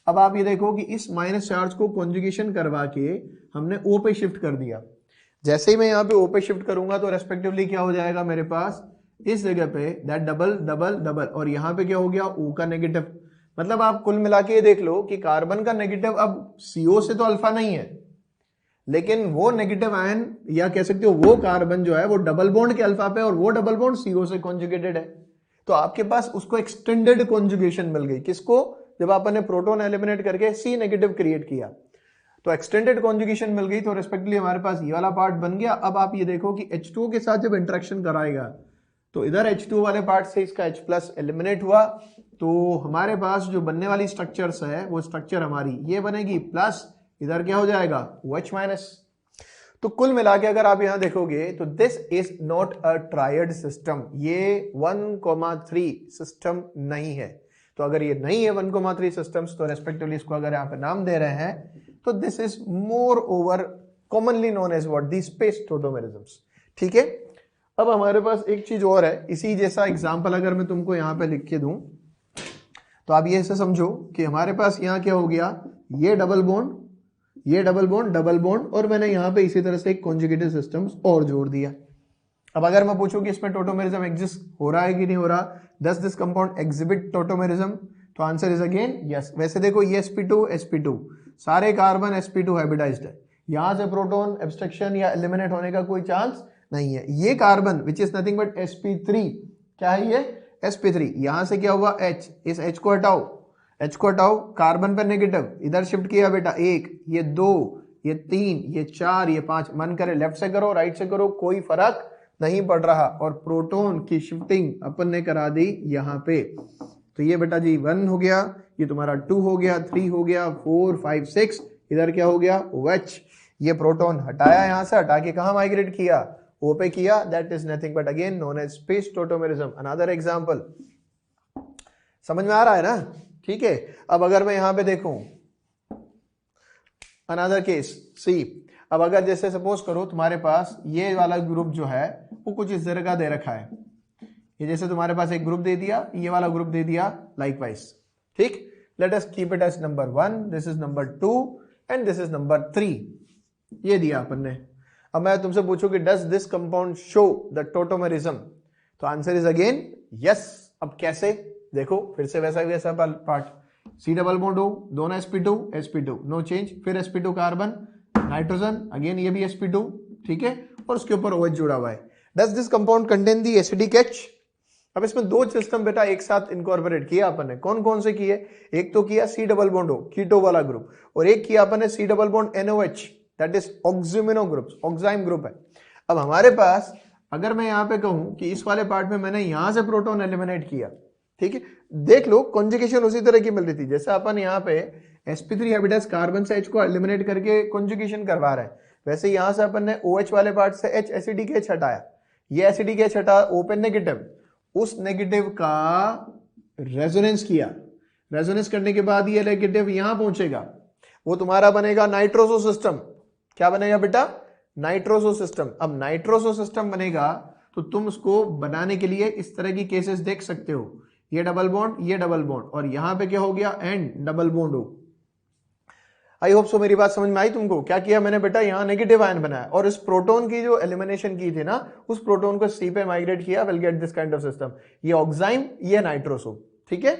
अब आप ये देखो कि इस माइनस चार्ज को कॉन्जुगेशन करवा के हमने O पे शिफ्ट कर दिया। जैसे ही मैं यहाँ पे O पे शिफ्ट करूंगा तो रेस्पेक्टिवली क्या हो जाएगा मेरे पास, इस जगह पे दैट डबल, और यहाँ पे क्या हो गया, O का नेगेटिव। मतलब आप कुल मिला के देख लो कि कार्बन का नेगेटिव अब CO से तो अल्फा नहीं है, लेकिन वो नेगेटिव आयन या कह सकते हो वो कार्बन जो है वो डबल बॉन्ड के अल्फा पे, और वो डबल बॉन्ड CO से कॉन्जुगेटेड है। तो आपके पास उसको एक्सटेंडेड कॉन्जुगेशन मिल गई, किसको, जब आपने प्रोटॉन एलिमिनेट करके C नेगेटिव क्रिएट किया तो एक्सटेंडेड कॉन्जुगेशन मिल गई, तो रेस्पेक्टिवली हमारे पास ये वाला पार्ट बन गया। अब आप ये देखो कि H2 के साथ जब इंटरेक्शन कराएगा तो इधर H2 वाले पार्ट से इसका H प्लस एलिमिनेट हुआ, तो हमारे पास जो बनने वाली स्ट्रक्चर्स है वो स्ट्रक्चर हमारी ये बनेगी, प्लस इधर क्या हो जाएगा OH माइनस। तो कुल मिला के अगर आप यहां देखोगे तो this is not a triad system, ये 1,3 सिस्टम नहीं है। तो अगर ये नहीं है 1,3 सिस्टम्स, तो रेस्पेक्टिवली इसको अगर यहाँ पे नाम दे रहे हैं तो this is moreover commonly known as what, the space tautomerisms. ठीक है, अब हमारे पास एक चीज और है, इसी जैसा एग्जांपल अगर मैं तुमको यहाँ पे लिख के दूं तो आप ये ऐसे समझो कि हमारे पास यहाँ क्या हो गया, ये डबल बॉन्ड, ये डबल बॉन्ड, डबल बॉन्ड, और मैंने यहाँ पे इसी तरह से एक कॉन्जुगेटिव सिस्टम्स और जोड़ दिया। अब अगर मैं पूछूं कि इसमें टोटोमेरिज्म एग्जिस्ट हो रहा है कि नहीं हो रहा, does this compound exhibit tautomerism, तो आंसर इज अगेन यस। वैसे देखो ये sp2 सारे कार्बन sp2 हाइब्रिडाइज्ड है, यहां से प्रोटॉन एब्स्ट्रक्शन या एलिमिनेट होने का कोई चांस नहीं है। ये carbon which is nothing but sp3, क्या है ये sp3, यहां से क्या हुआ H, इस H को हटाओ, H को हटाओ, कार्बन पर नेगेटिव, इधर शिफ्ट किया बेटा, 1, ये 2, ये 3, ये 4, ये 5, मन करे लेफ्ट से करो राइट से करो कोई फर्क नहीं पड़ रहा, और प्रोटॉन की शिफ्टिंग अपन ने करा दी यहाँ पे। तो ये बेटा जी 1 हो गया, ये तुम्हारा 2 हो गया, 3 हो गया, 4, 5, 6, इधर क्या हो गया OH, ये प्रोटॉन हटाया, यहां से हटा के कहां माइग्रेट किया, O पे किया, that is nothing but again known as space tautomerism. Another example, समझ में आ रहा है ना? ठीक है, अब अगर मैं यहां पे देखूं अनदर केस सी, अब अगर जैसे सपोज करो तुम्हारे पास ये वाला ग्रुप जो है वो कुछ इस तरह का दे रखा है, ये जैसे तुम्हारे पास एक ग्रुप दे दिया, ये वाला ग्रुप दे दिया लाइकवाइज, ठीक, let us keep it as number 1, this is number 2 and this is number 3, ये दिया अपन ने। अब मैं तुमसे पूछूं कि does this compound show the tautomerism, तो आंसर इज अगेन यस। अब कैसे, देखो फिर से वैसा पार्ट, सी डबल बॉन्ड हो, दोनों sp2 नो चेंज, फिर sp2 कार्बन नाइट्रोजन, अगेन ये भी sp2, ठीक है, और उसके ऊपर OH जुड़ा हुआ है। Does this compound contain the acidic H। अब इसमें दो सिस्टम बेटा एक साथ इनकॉर्पोरेट किया अपन ने, कौन कौन से किए, एक तो किया सी डबल बॉन्ड हो कीटो वाला ग्रुप, और एक किया अपन ने C double bond NOH, that is oximino group, oxime group है। अब हमारे पास अगर मैं यहाँ पे कहूं कि इस वाले पार्ट में मैंने यहां से प्रोटॉन एलिमिनेट किया, ठीक है, देख लो कॉन्जुगेशन उसी तरह की मिल रही थी जैसे अपन यहाँ पे sp3 हाइब्रिडाइज्ड कार्बन से H को एलिमिनेट करके कॉन्जुगेशन करवा रहे हैं, वैसे यहां से अपन ने OH वाले पार्ट से H एसिडिक H हटाया, ये एसिडिक H हटा, ओपन नेगेटिव, उस नेगेटिव का रेजोनेंस किया, रेजोनेंस करने के बाद ये नेगेटिव यहां पहुंचेगा, वो तुम्हारा बनेगा नाइट्रोसो सिस्टम। क्या बनेगा बेटा, नाइट्रोसो सिस्टम। अब नाइट्रोसो सिस्टम बनेगा तो तुम उसको बनाने के लिए इस तरह की केसेस देख सकते हो, ये डबल बॉन्ड, ये डबल बॉन्ड, और यहां पे क्या हो गया एंड डबल बॉन्ड हो। आई होप सो मेरी बात समझ में आई तुमको। क्या किया मैंने बेटा, यहां नेगेटिव आयन बनाया और इस प्रोटॉन की जो एलिमिनेशन की थी ना, उस प्रोटॉन को सी पे माइग्रेट किया, will get this kind of system, ये ऑक्साइम, ये नाइट्रोसो, ठीक है।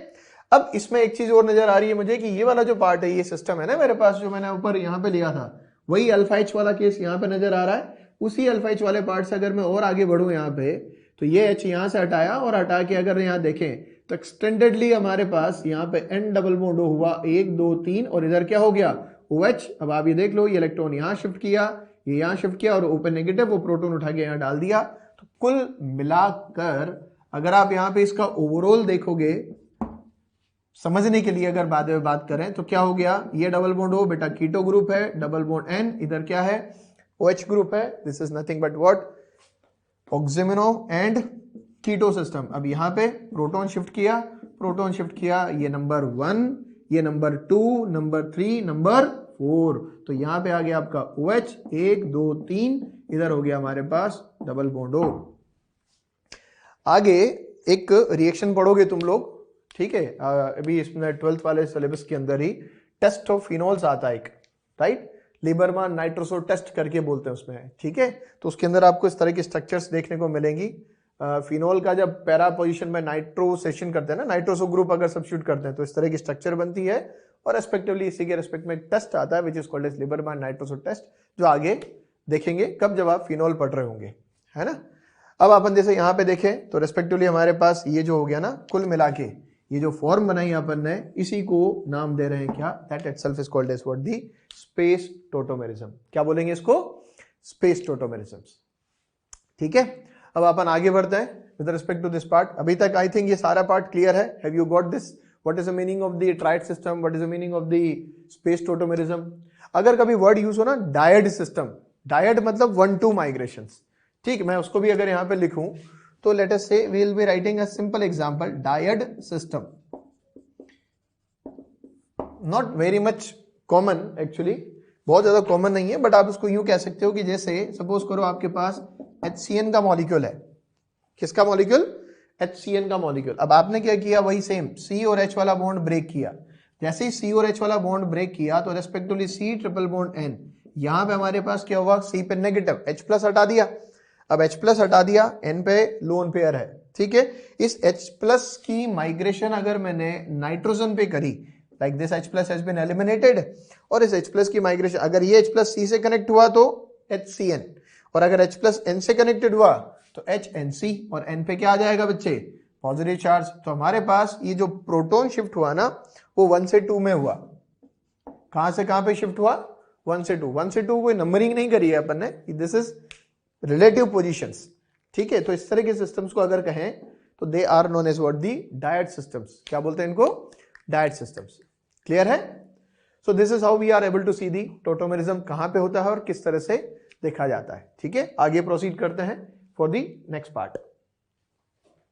अब इसमें एक चीज और नजर आ रही है मुझे कि ये वाला जो पार्ट है, ये सिस्टम है ना मेरे पास, जो मैंने ऊपर यहां पे लिया था, वही अल्फा H वाला केस यहां पे नजर आ रहा है। उसी अल्फा H वाले पार्ट से अगर मैं और आगे बढ़ूं यहाँ पे, तो ये H यहां से हटाया और हटा के अगर यहां देखें तो एक्सटेंडेडली हमारे पास यहाँ पे N डबल बॉन्ड हुआ, 1 2 3, और इधर क्या हो गया OH। अब आप ये देख लो, ये इलेक्ट्रॉन यहां शिफ्ट किया, ये यहां शिफ्ट किया, और ओपन नेगेटिव वो प्रोटॉन उठा के यहां डाल दिया। तो कुल मिलाकर अगर आप यहाँ पे इसका ओवरऑल देखोगे, समझने के लिए अगर बाद में बात करें तो क्या हो गया, ये डबल बॉन्ड हो बेटा कीटो ग्रुप है, डबल बॉन्ड N, इधर क्या है OH ग्रुप है, this is nothing but what, oximino and keto system. अब यहाँ पे प्रोटॉन शिफ्ट किया, प्रोटॉन शिफ्ट किया, ये नंबर 1, ये नंबर 2, नंबर 3, नंबर 4, तो यहाँ पे आ गया आपका OH, 1 2 3, इधर हो गया हमारे पास डबल बॉन्ड हो। आगे एक रिएक्शन पढ़ोगे तुम लोग, ठीक है, अभी इसमें 12th वाले सिलेबस के अंदर ही टेस्ट ऑफ फिनोल्स आता है एक, राइट, लिबरमैन नाइट्रोसो टेस्ट करके बोलते हैं उसमें, ठीक है। तो उसके अंदर आपको इस तरह की स्ट्रक्चर्स देखने को मिलेंगी। फिनोल का जब पैरा पोजीशन में नाइट्रोसेशन करते हैं ना, नाइट्रोसो ग्रुप अगर सब्स्टिट्यूट करते हैं तो इस तरह की स्ट्रक्चर बनती है, और रेस्पेक्टिवली इसी के रेस्पेक्ट में एक टेस्ट आता है which is called as Liebermann nitroso test, जो आगे देखेंगे कब जब आप फिनोल पढ़ रहे होंगे, है ना। अब अपन जैसे यहाँ पे देखें तो रेस्पेक्टिवली हमारे पास ये जो हो गया ना, कुल मिला के ये जो फॉर्म बनाई अपन ने, इसी को नाम दे रहे हैं क्या, that itself is called as what, the space tautomerism. क्या बोलेंगे इसको, स्पेस टोटोमेरिज्म्स, ठीक है। अब अपन आगे बढ़ते हैं with respect to this part. अभी तक आई थिंक ये सारा पार्ट क्लियर है। Have you got this, what is the meaning of the triad system, what is the meaning of the space tautomerism. अगर कभी वर्ड यूज हो ना died system, died मतलब 1-2 माइग्रेशंस, ठीक। मैं उसको भी अगर यहां पे लिखूं तो let us say we will be writing a simple example, dyad system, not very much common actually, बहुत ज्यादा कॉमन नहीं है, बट आप उसको यूं कह सकते हो कि जैसे सपोज करो आपके पास HCN का मॉलिक्यूल है, किसका मॉलिक्यूल, HCN का मॉलिक्यूल। अब आपने क्या किया, वही सेम C और H वाला बॉन्ड ब्रेक किया, जैसे ही C और H वाला बॉन्ड ब्रेक किया तो respectively C triple bond N, यहां पे हमारे पास क्या हुआ, C पे नेगेटिव, H प्लस हटा दिया, अब H प्लस हटा दिया, N पे लोन पेयर है, ठीक है। इस H प्लस की माइग्रेशन अगर मैंने नाइट्रोजन पे करी, like this H plus has been eliminated, और इस H प्लस की माइग्रेशन अगर ये H प्लस C से कनेक्ट हुआ तो HCN, और अगर H प्लस N से कनेक्टेड हुआ तो HNC, और N पे क्या आ जाएगा बच्चे, पॉजिटिव चार्ज। तो हमारे पास ये जो प्रोटॉन शिफ्ट हुआ ना वो 1 से 2 में हुआ, कहां से कहां पे शिफ्ट हुआ, 1 से 2, 1 से 2 कोई नंबरिंग नहीं करी है अपन ने, दिस इज रिलेटिव पोजीशंस, ठीक है। तो इस तरह के सिस्टम्स को अगर कहें तो they are known as what, the dyad systems, क्या बोलते हैं इनको, डायड सिस्टम्स, क्लियर है। So this is how we are able to see the tautomerism कहां पे होता है और किस तरह से देखा जाता है, ठीक है। आगे प्रोसीड करते हैं फॉर दी नेक्स्ट पार्ट।